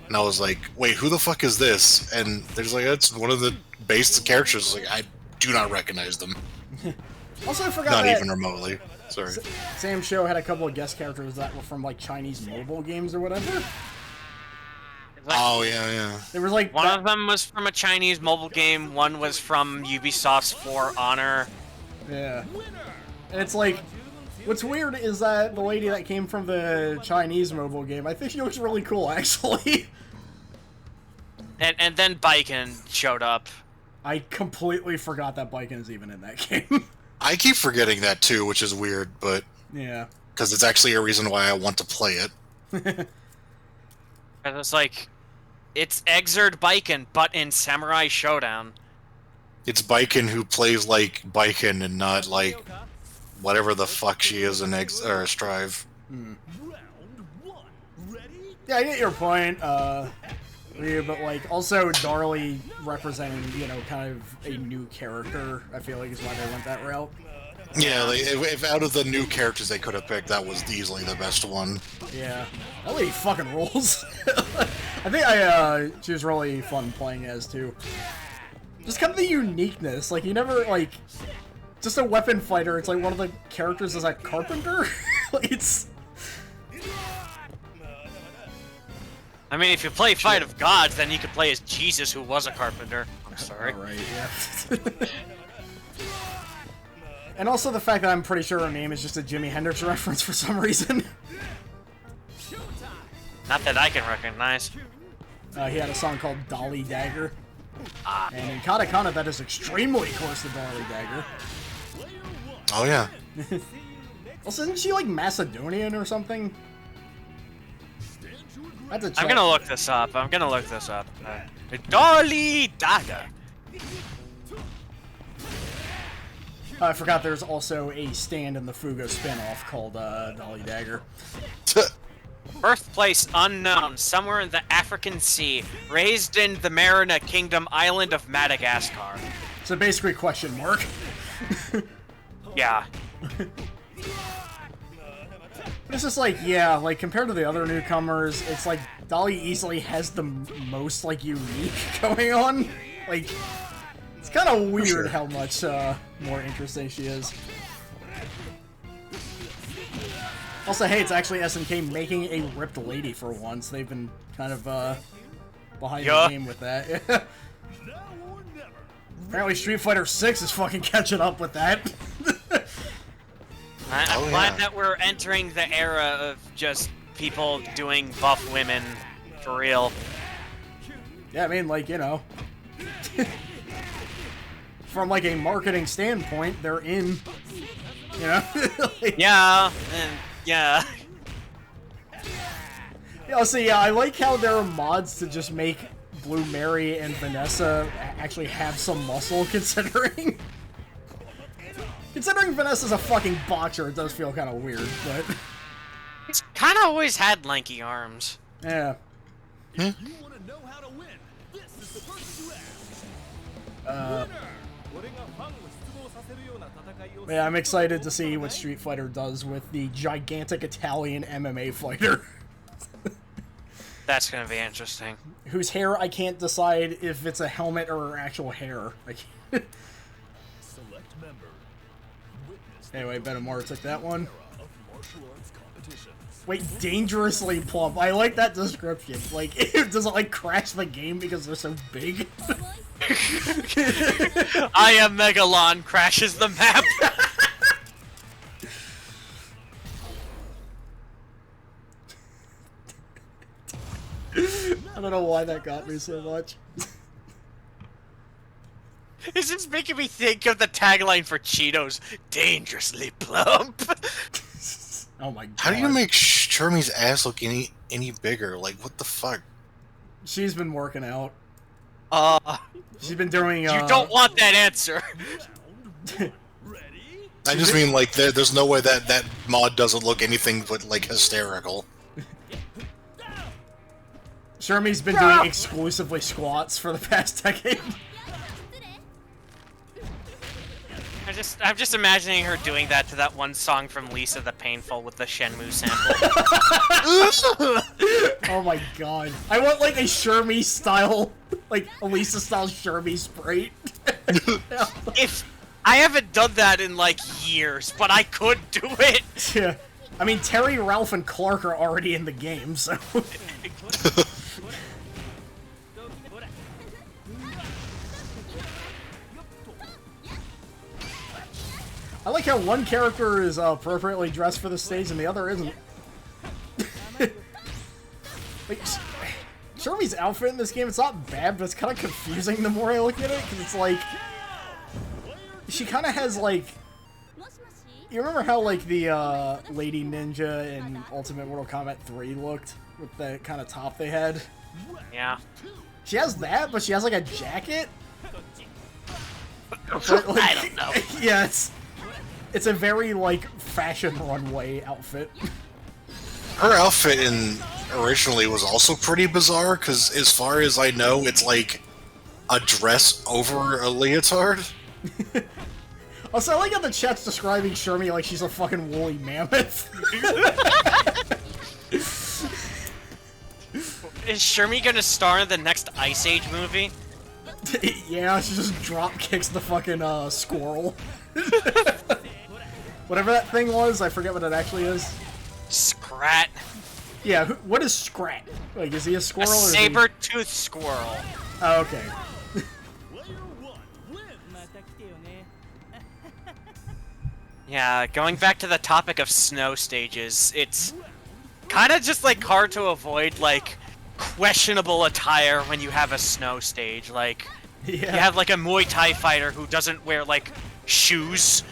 and I was like, wait, who the fuck is this? And there's like, that's one of the base characters. Like, I do not recognize them. Also, I forgot Not that even remotely. Sorry. Sam Show had a couple of guest characters that were from like Chinese mobile games or whatever. Oh, yeah. There was like One of them was from a Chinese mobile game, one was from Ubisoft's For Honor. yeah, and it's like What's weird is that the lady that came from the Chinese mobile game, I think she looks really cool, actually. And then Baiken showed up. I completely forgot that Baiken is even in that game. I keep forgetting that too, which is weird, but Yeah. because it's actually a reason why I want to play it. And it's like, it's Exerd Baiken, but in Samurai Showdown. It's Baiken who plays like Baiken and not like whatever the fuck she is in Strive. Round one. Ready? Yeah, I get your point, Ryu, but like also Darley representing, you know, kind of a new character, I feel like is why they went that route. Yeah, like, if out of the new characters they could have picked, that was easily the best one. Yeah. That lady fucking rules. I think she was really fun playing as too. Just kind of the uniqueness, like you never like just a weapon fighter, it's like one of the characters is like Carpenter. Like it's I mean, if you play Fight of Gods, then you could play as Jesus, who was a carpenter. I'm sorry. Alright, yeah. And also the fact that I'm pretty sure her name is just a Jimi Hendrix reference for some reason. Not that I can recognize. He had a song called Dolly Dagger. And in Katakana, that is extremely close to Dolly Dagger. Oh yeah. Also, isn't she like Macedonian or something? I have to check. I'm gonna look this up. Dolly Dagger. I forgot there's also a stand in the Fugo spin-off called Dolly Dagger. Birthplace unknown, somewhere in the African Sea. Raised in the Marina Kingdom island of Madagascar. So basically, question mark. Yeah. It's just like, yeah, like compared to the other newcomers, it's like Dolly easily has the most like unique going on. Like, it's kind of weird Sure. how much more interesting she is. Also, hey, it's actually SNK making a ripped lady for once. They've been kind of behind the game with that. Now or never. Apparently, Street Fighter 6 is fucking catching up with that. I'm glad that we're entering the era of just people doing buff women for real. Yeah, I mean, like, you know, from like a marketing standpoint, they're in, you know? Like, Yeah, and yeah. yeah, so yeah, I like how there are mods to just make Blue Mary and Vanessa actually have some muscle, considering Vanessa's a fucking boxer, it does feel kind of weird, but He's kind of always had lanky arms. yeah. You want to know how to win? This is the person to ask. Yeah, I'm excited to see what Street Fighter does with the gigantic Italian MMA fighter. That's gonna be interesting. Whose hair I can't decide if it's a helmet or actual hair. I can't. Select member. Witness Anyway, Benamar took that one. of martial arts competitions. Wait, dangerously plump. I like that description. Like, does it like crash the game because they're so big? I am Megalon crashes the map. I don't know why that got me so much. This is making me think of the tagline for Cheetos: dangerously plump. Oh my god. How do you make Shermie's ass look any bigger? Like, what the fuck? She's been working out. Uh, She's been doing, you don't want that answer. Ready? I just mean, like, there's no way that mod doesn't look anything but, like, hysterical. Shermie's been doing exclusively squats for the past decade. I'm just imagining her doing that to that one song from Lisa the Painful with the Shenmue sample. Oh my god. I want like a Shermie style, like Elisa style Shermie sprite. If I haven't done that in like years, but I could do it. Yeah. I mean, Terry, Ralph, and Clark are already in the game, so. I like how one character is appropriately dressed for the stage and the other isn't. Like, Shermie's outfit in this game, it's not bad, but it's kind of confusing the more I look at it, because it's like... She kind of has, like... You remember how, like, the Lady Ninja in Ultimate Mortal Kombat 3 looked? With the kind of top they had? Yeah. She has that, but she has, like, a jacket? But, like, I don't know. Yeah, it's a very, like, fashion runway outfit. Her outfit originally was also pretty bizarre, because as far as I know, it's like a dress over a leotard. Also, I like how the chat's describing Shermie like she's a fucking woolly mammoth. Is Shermie gonna star in the next Ice Age movie? Yeah, she just drop kicks the fucking squirrel. Whatever that thing was, I forget what it actually is. Scrat. Yeah, what is Scrat? Like, is he a squirrel A or is he... saber-toothed squirrel. Oh, okay. Yeah, going back to the topic of snow stages, it's kind of just like hard to avoid like questionable attire when you have a snow stage. Like, Yeah. you have like a Muay Thai fighter who doesn't wear like shoes.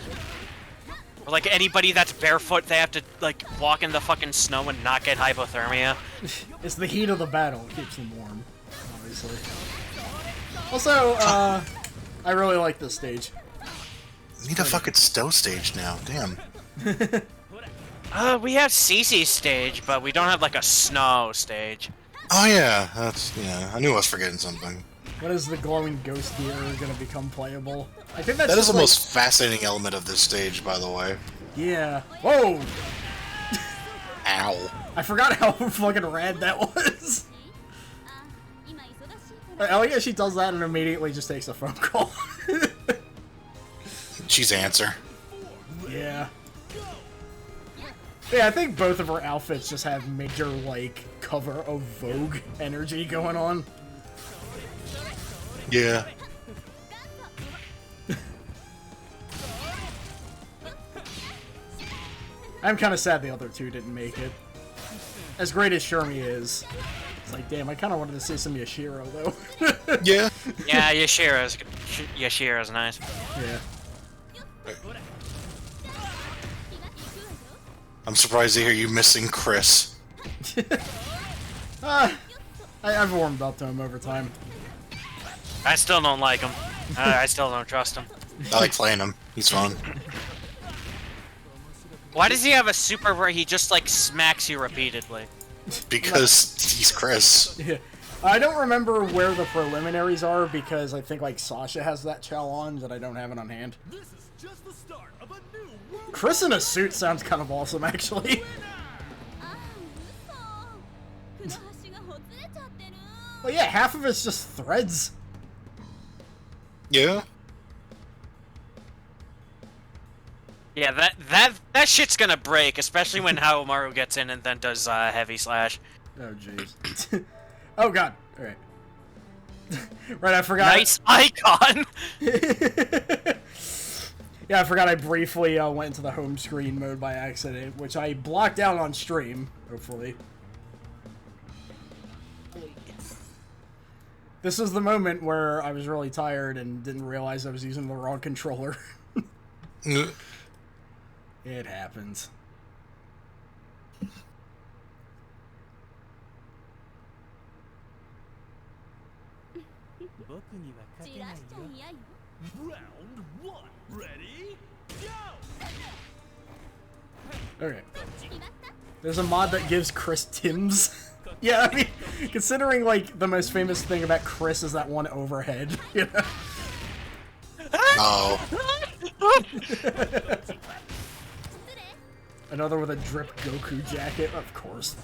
Or like anybody that's barefoot, they have to like walk in the fucking snow and not get hypothermia. It's the heat of the battle keeps them warm, obviously. Also, I really like this stage. Need a fucking snow stage now, damn. We have Cece's stage, but we don't have like a snow stage. Oh yeah, I knew I was forgetting something. When is the glowing ghost deer gonna become playable? I think that's That is just the most fascinating element of this stage, by the way. Yeah. Whoa! Ow. I forgot how fucking rad that was. I like how she does that and immediately just takes a phone call. She's answer. Yeah. Yeah, I think both of her outfits just have major, like, cover of Vogue energy going on. Yeah. I'm kind of sad the other two didn't make it. As great as Shermie is, it's like, damn, I kind of wanted to see some Yashiro, though. Yeah. Yeah, Yashira's nice. Yeah. I'm surprised to hear you missing Chris. I've warmed up to him over time. I still don't like him. I still don't trust him. I like playing him. He's fun. Why does he have a super where he just like smacks you repeatedly? Because he's Chris. Yeah. I don't remember where the preliminaries are because I think like Sasha has that challenge and I don't have it on hand. This is just the start of a new world. Chris in a suit sounds kind of awesome, actually. Well, yeah, half of it's just threads. Yeah. Yeah, that shit's gonna break, especially when Haomaru gets in and then does heavy slash. Oh, jeez. Oh, God. All right. Right, I forgot. Nice icon! Yeah, I forgot I briefly went into the home screen mode by accident, which I blocked out on stream, hopefully. This was the moment where I was really tired and didn't realize I was using the wrong controller. It happens. Round one. Ready? Go! Okay. There's a mod that gives Chris Tims. Yeah, I mean, considering, like, the most famous thing about Chris is that one overhead, you know? Oh. Another with a drip Goku jacket, of course.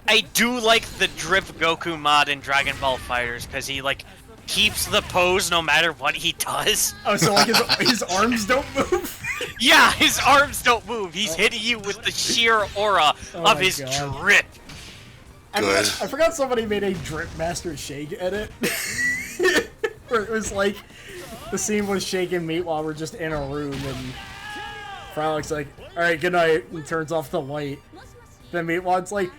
I do like the drip Goku mod in Dragon Ball Fighters, because he, like, keeps the pose no matter what he does. Oh, so, like, his arms don't move? Yeah, his arms don't move. He's hitting you with the sheer aura of his God. drip. Good. I forgot somebody made a Drip Master Shake edit. Where it was like, the scene with Shake and Meat while we're just in a room and Frolics's like, alright, good night, and turns off the light. Then Meatwad's like,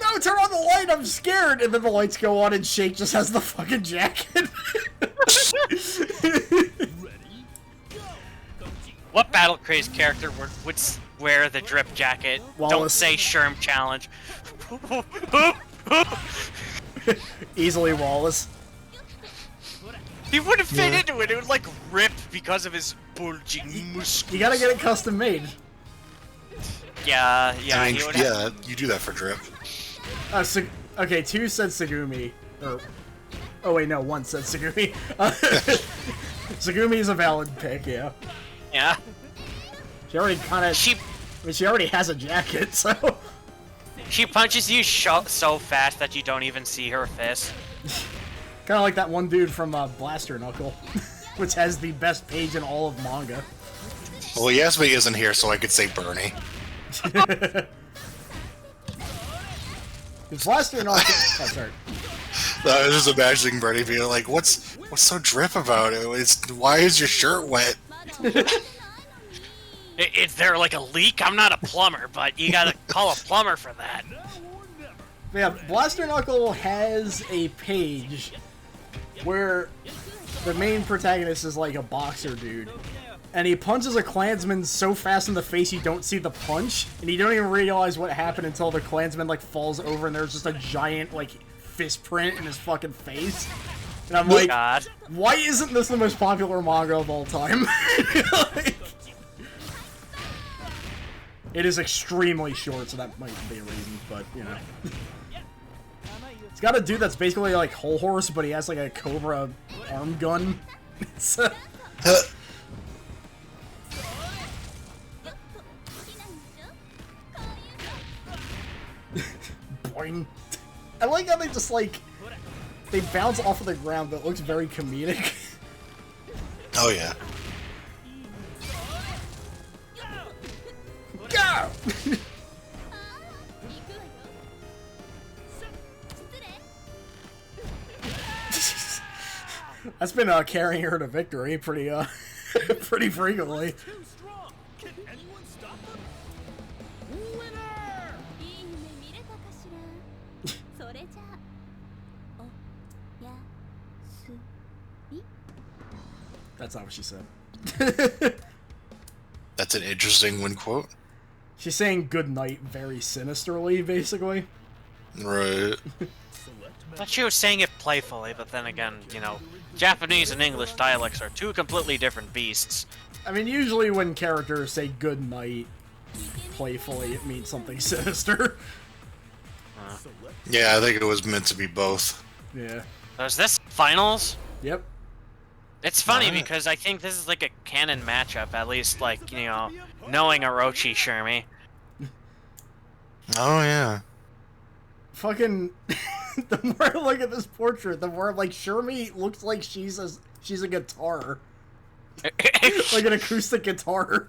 no, turn on the light, I'm scared! And then the lights go on and Shake just has the fucking jacket. What Battle Craze character would wear the drip jacket? Don't Wallace. say Sherm challenge. Easily Wallace. He wouldn't fit into it. It would like rip because of his bulging muscles. You gotta get it custom made. Yeah, I mean, he would yeah, you do that for drip. Okay, 2 said Segumi. Or, oh wait, no, 1 said Segumi. Segumi is a valid pick, yeah. Yeah. She already kind of. I mean, she already has a jacket, so. She punches you so fast that you don't even see her fist. Kind of like that one dude from Blaster Knuckle, which has the best page in all of manga. Well, Yasmin isn't here, so I could say Bernie. It's Blaster Knuckle. Oh, sorry. I was just imagining Bernie being like, "What's so drip about it? Why is your shirt wet?" Is there like a leak? I'm not a plumber, but you gotta call a plumber for that. Yeah, Blaster Knuckle has a page where the main protagonist is like a boxer dude. And he punches a Klansman so fast in the face you don't see the punch, and you don't even realize what happened until the Klansman like falls over and there's just a giant like fist print in his fucking face. And I'm like, God. why isn't this the most popular manga of all time? Like, it is extremely short, so that might be a reason, but you know. It's got a dude that's basically like Whole Horse, but he has like a Cobra arm gun. It's, boing. I like how they just like they bounce off of the ground, but it looks very comedic. Oh yeah. Go! That's been carrying her to victory pretty pretty frequently. Too strong. Can anyone stop them? Winner! いい夢見れたかしら。それじゃあ、おやすみ。 That's not what she said. That's an interesting one quote. She's saying good night very sinisterly, basically. Right. I thought she was saying it playfully, but then again, you know, Japanese and English dialects are two completely different beasts. I mean, usually when characters say good night playfully, it means something sinister. Yeah, I think it was meant to be both. Yeah. So is this finals? Yep. It's funny Alright. because I think this is like a canon matchup, at least like, you know, knowing Orochi Shermie. Oh yeah. Fucking the more I look at this portrait, the more I'm like, Shermie looks like she's a guitar. Like an acoustic guitar.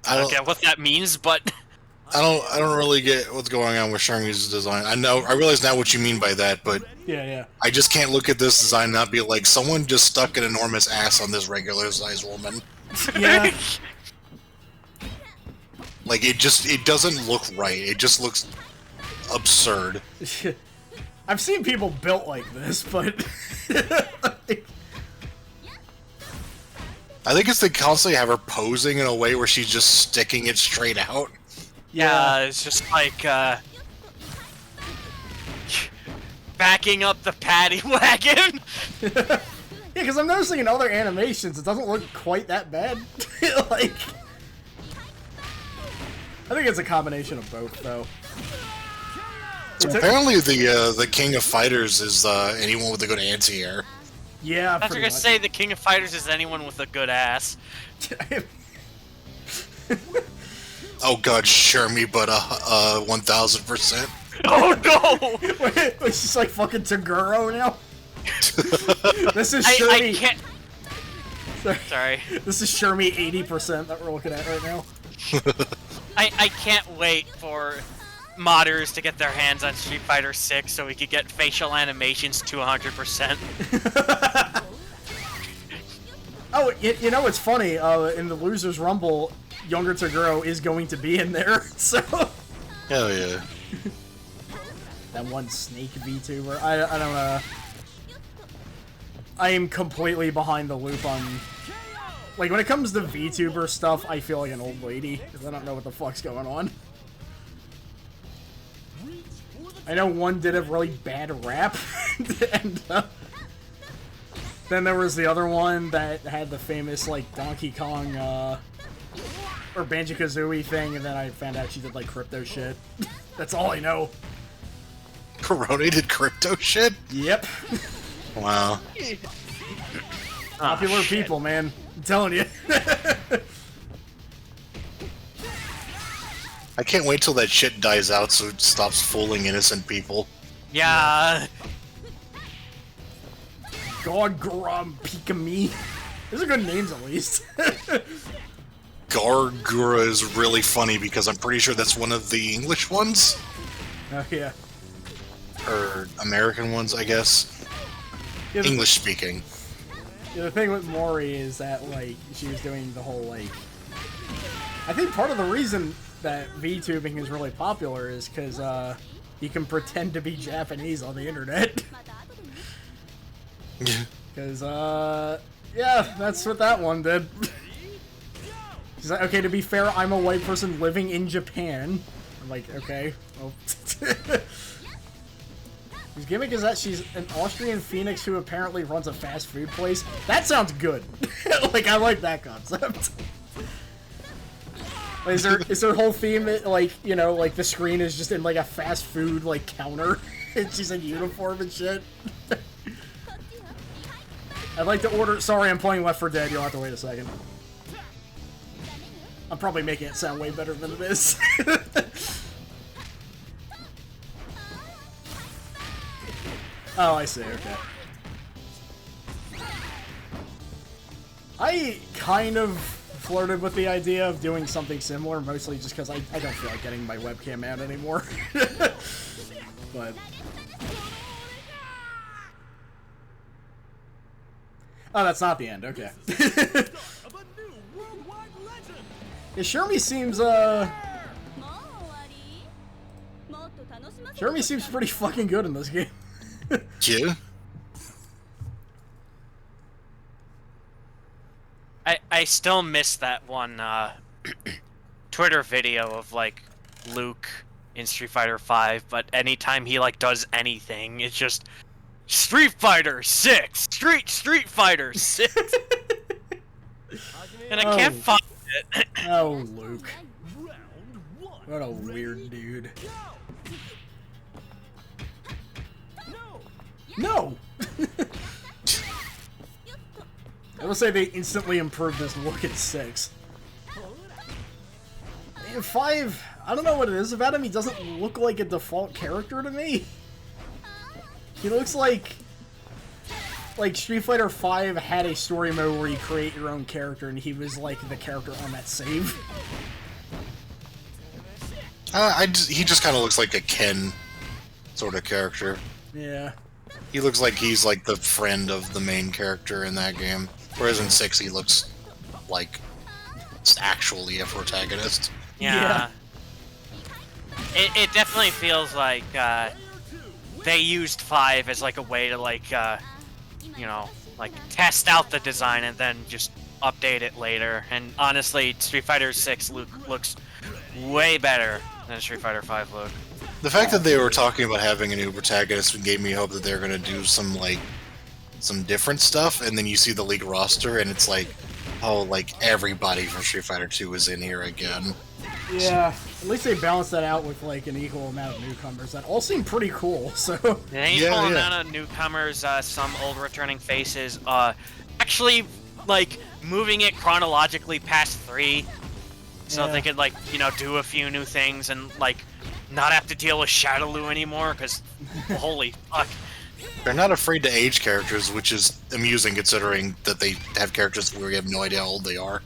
I don't get what that means, but I don't really get what's going on with Shermie's design. I realize now what you mean by that, but Yeah. I just can't look at this design and not be like, someone just stuck an enormous ass on this regular sized woman. Yeah. Like it doesn't look right. It just looks absurd. I've seen people built like this, but I think it's they constantly have her posing in a way where she's just sticking it straight out. yeah, it's just like backing up the paddy wagon. Yeah, because I'm noticing in other animations, it doesn't look quite that bad. Like, I think it's a combination of both, though. So apparently the King of Fighters is anyone with a good anti-air. Yeah, I was pretty gonna much. say the King of Fighters is anyone with a good ass. Oh god, Shermie, but 1000%. Oh no! Wait, it's just like fucking Toguro now. This is I Shermie. can't. Sorry. This is Shermie 80% that we're looking at right now. I can't wait for modders to get their hands on Street Fighter 6 so we could get facial animations to 100%. Oh, you know what's funny? In the Losers Rumble, Younger Toguro is going to be in there, so... Hell yeah. That one snake VTuber. I don't I am completely behind the loop on... Like, when it comes to VTuber stuff, I feel like an old lady, because I don't know what the fuck's going on. I know one did a really bad rap, and then there was the other one that had the famous, like, Donkey Kong, or Banjo-Kazooie thing, and then I found out she did, like, crypto shit. That's all I know. Corona did crypto shit? Yep. Wow. Popular people, man. I'm telling you. I can't wait till that shit dies out so it stops fooling innocent people. Yeah. Garguram Pikami. Those are good names, at least. Gargura is really funny because I'm pretty sure that's one of the English ones. Oh, yeah. Or American ones, I guess. Yeah, English speaking. Yeah, the thing with Mori is that, like, she was doing the whole, like... I think part of the reason that VTubing is really popular is because, you can pretend to be Japanese on the internet. Because, yeah, that's what that one did. She's like, okay, to be fair, I'm a white person living in Japan. I'm like, okay, well... His gimmick is that she's an Austrian phoenix who apparently runs a fast food place. That sounds good. Like, I like that concept. Like, is her whole theme, like, you know, like the screen is just in, like, a fast food, like, counter? And she's in uniform and shit? I'd like to order... Sorry, I'm playing Left 4 Dead. You'll have to wait a second. I'm probably making it sound way better than it is. Oh, I see, okay. I kind of flirted with the idea of doing something similar, mostly just because I don't feel like getting my webcam out anymore. But... Oh, that's not the end, okay. Yeah, Shermie seems, Shermie seems pretty fucking good in this game. Yeah? I still miss that one Twitter video of like Luke in Street Fighter 5, but anytime he like does anything, it's just Street Fighter 6, Street Fighter 6, and I can't find it. Oh, Luke. What a weird dude. No! I will say they instantly improved this look at 6. In 5, I don't know what it is about him, he doesn't look like a default character to me. He looks like Street Fighter 5 had a story mode where you create your own character and he was like the character on that save. He just kind of looks like a Ken sort of character. Yeah. He looks like he's like the friend of the main character in that game. Whereas in 6 he looks like actually a protagonist. Yeah. It definitely feels like they used 5 as like a way to like you know, like test out the design and then just update it later. And honestly, Street Fighter 6 looks way better than Street Fighter 5 look. The fact that they were talking about having a new protagonist gave me hope that they're gonna do some different stuff, and then you see the league roster and it's like, oh, like everybody from Street Fighter 2 is in here again. Yeah, at least they balanced that out with like an equal amount of newcomers that all seem pretty cool, so... An equal amount of newcomers, some old returning faces, actually, like, moving it chronologically past 3, so they could, like, you know, do a few new things and, like, not have to deal with Shadowloo anymore, because, holy fuck. They're not afraid to age characters, which is amusing considering that they have characters where you have no idea how old they are.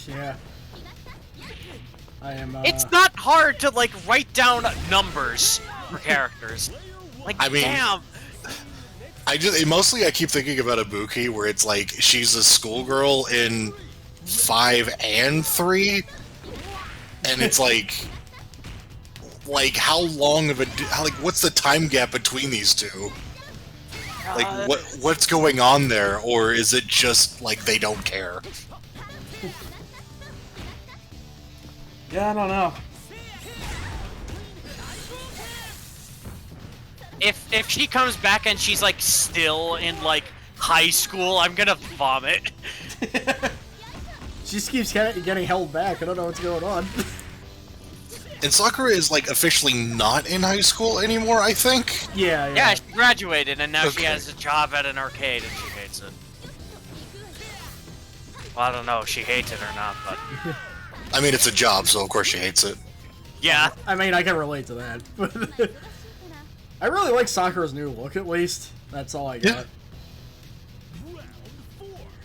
Yeah. I am. It's not hard to like write down numbers for characters. Like, I mean, damn. I keep thinking about Ibuki, where it's like she's a schoolgirl in 5 and 3, and it's like how long of what's the time gap between these two? Like what's going on there, or is it just like they don't care? Yeah, I don't know. If she comes back and she's like still in like high school, I'm gonna vomit. She just keeps getting held back. I don't know what's going on. And Sakura is like officially not in high school anymore, I think. Yeah. Yeah, she graduated and now she Okay. has a job at an arcade and she hates it. Well, I don't know if she hates it or not, but I mean, it's a job, so of course she hates it. yeah. I mean, I can relate to that. I really like Sakura's new look, at least. That's all I got.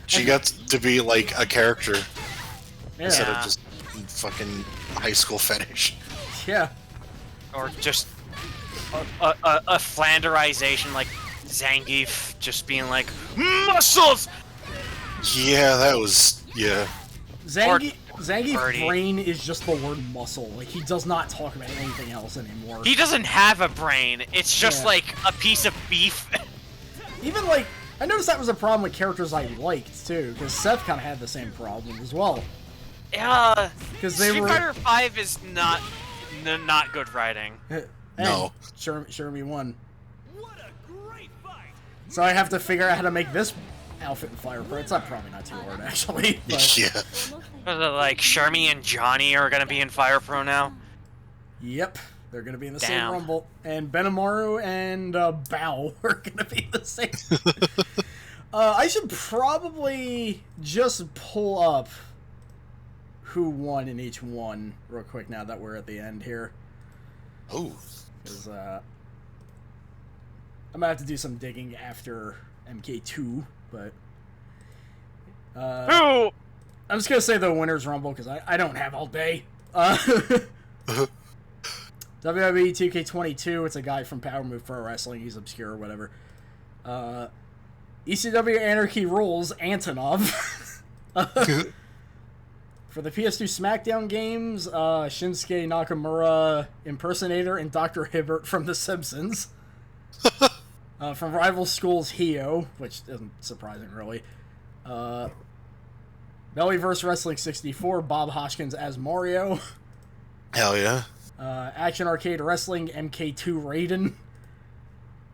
She got to be like a character instead Yeah. of just fucking high school fetish. Yeah. Or just a Flanderization like Zangief just being like, muscles! Yeah, that was Zangief's Birdie. brain is just the word muscle. Like, he does not talk about anything else anymore. He doesn't have a brain. It's just Yeah. like a piece of beef. Even, like, I noticed that was a problem with characters I liked, too, because Seth kind of had the same problem as well. Yeah. Because they Street were... Fighter 5 is not good writing. Hey, No. Show me one. What a great fight! So I have to figure out how to make this outfit in Fire Pro. It's probably not too hard, actually. But, Yeah. Like Sharmy and Johnny are gonna be in Fire Pro now. yep. They're going to be in the same Damn. Rumble. And Benimaru and Bao are going to be the same. I should probably just pull up who won in each one real quick now that we're at the end here. Oh. Because I'm going to have to do some digging after MK2, but... Who? I'm just going to say the Winners Rumble because I don't have all day. WWE 2K22, it's a guy from Power Move Pro Wrestling. He's obscure or whatever. ECW Anarchy Rules, Antonov. For the PS2 SmackDown games, Shinsuke Nakamura Impersonator and Dr. Hibbert from The Simpsons. From Rival Schools, Hio, which isn't surprising, really. Bellyverse Wrestling 64, Bob Hoskins as Mario. Hell yeah. Action Arcade Wrestling, MK2 Raiden.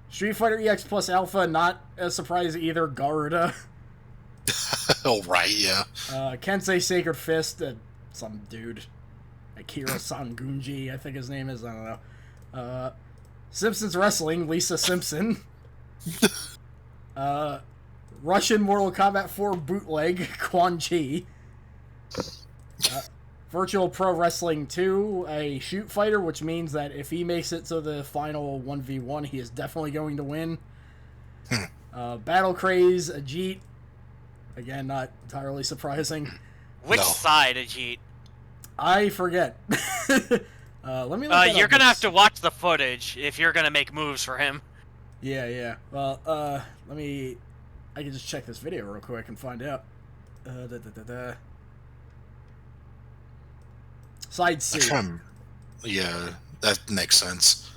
Street Fighter EX Plus Alpha, not a surprise either, Garuda. Oh, right, yeah. Kensei Sacred Fist, some dude. Akira Sangunji, I think his name is, I don't know. Simpsons Wrestling, Lisa Simpson. Russian Mortal Kombat 4 Bootleg, Quan Chi. Virtual Pro Wrestling 2, a shoot fighter, which means that if he makes it to the final 1v1, he is definitely going to win. Battle Craze, Ajit. Again, not entirely surprising. Which No. side, Ajit? I forget. Let me look that You're up. gonna have to watch the footage if you're gonna make moves for him. Yeah. Well, let me... I can just check this video real quick and find out. Side C. Yeah, that makes sense.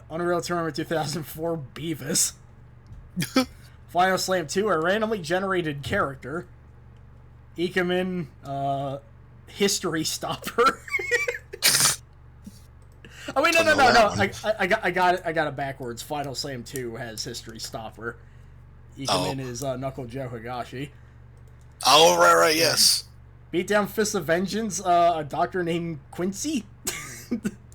Unreal Tournament 2004 Beavis. Final Slam 2, a randomly generated character. Ikemen, History Stopper. Oh wait, no. I got it backwards. Final Slam 2 has History Stopper. Ikemen is Knuckle Joe Higashi. Oh, right, yes. Beatdown Fist of Vengeance, a doctor named Quincy.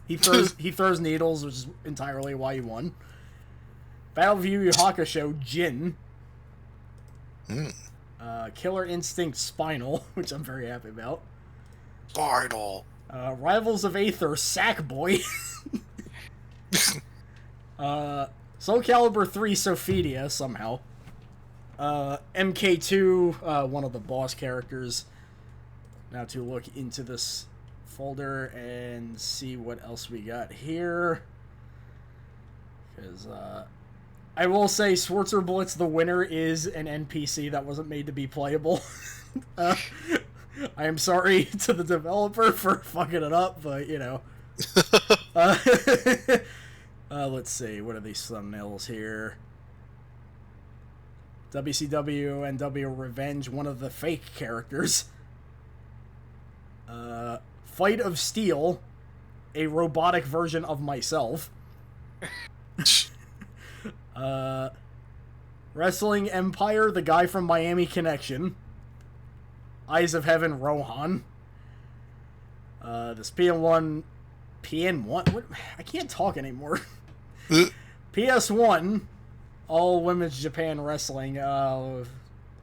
he throws needles, which is entirely why he won. Battleview Yu Hakusho, Jin. Killer Instinct Spinal, which I'm very happy about. Bartle. Rivals of Aether, Sackboy. Soul Calibur 3, Sophidia, somehow. MK2, one of the boss characters. now to look into this folder and see what else we got here. Because, I will say Schwarzer Blitz, the winner, is an NPC that wasn't made to be playable. I am sorry to the developer for fucking it up, but, you know. Let's see, what are these thumbnails here? WCW and W Revenge, one of the fake characters. Fight of Steel, a robotic version of myself. Wrestling Empire, the guy from Miami Connection. Eyes of Heaven, Rohan. This PN1... PN1? What? I can't talk anymore. PS1, All Women's Japan Wrestling. A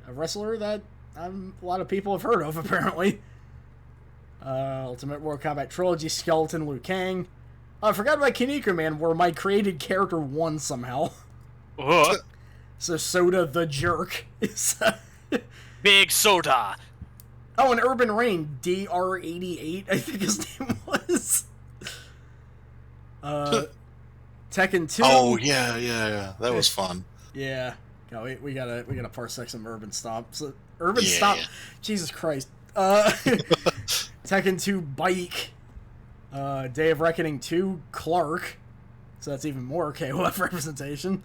wrestler that a lot of people have heard of, apparently. Ultimate World Combat Trilogy, Skeleton, Liu Kang. I forgot about Kinnikuman, Man, where my created character won somehow. What? So Soda the Jerk is... Big Soda. Oh, and Urban Reign, DR88, I think his name was. Tekken 2. Oh yeah. That was fun. Yeah. No, we gotta parsec some Urban Stomp. So, Urban Stomp. Jesus Christ. Tekken 2 Bike. Day of Reckoning 2 Clark. So that's even more KOF representation.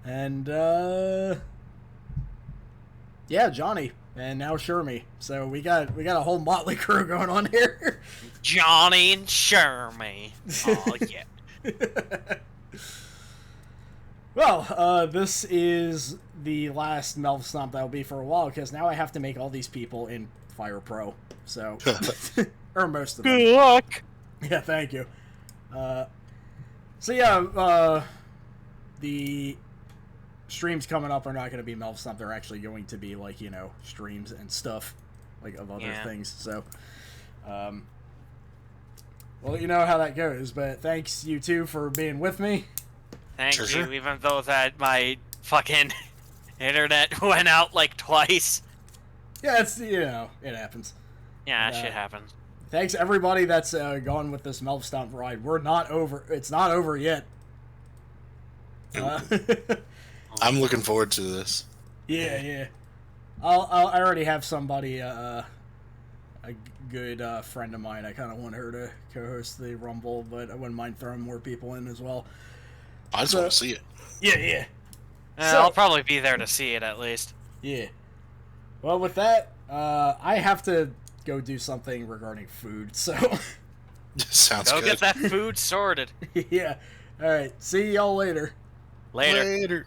And yeah, Johnny. And now Shermie. So we got a whole motley crew going on here. Johnny and Shermie. Oh yeah. Well, this is the last Melvstomp that will be for a while, because now I have to make all these people in Fire Pro. So, or most of them. Good luck. Yeah, thank you. So yeah, the streams coming up are not going to be Melvstomp. They're actually going to be, like, you know, streams and stuff, like, of other things. So, well, you know how that goes. But thanks, you two, for being with me. Thank Sure, you, sure. even though that my fucking internet went out like twice. Yeah, it's, you know, it happens. Yeah, shit happens. Thanks, everybody that's gone with this Melvstomp ride. We're not over. It's not over yet. I'm looking forward to this. Yeah. I already have somebody, a good friend of mine. I kind of want her to co-host the Rumble, but I wouldn't mind throwing more people in as well. I just want to see it. Yeah. I'll probably be there to see it at least. Yeah. Well, with that, I have to go do something regarding food, so... Sounds Go good. get that food sorted. yeah. Alright, see y'all later. Later. Later.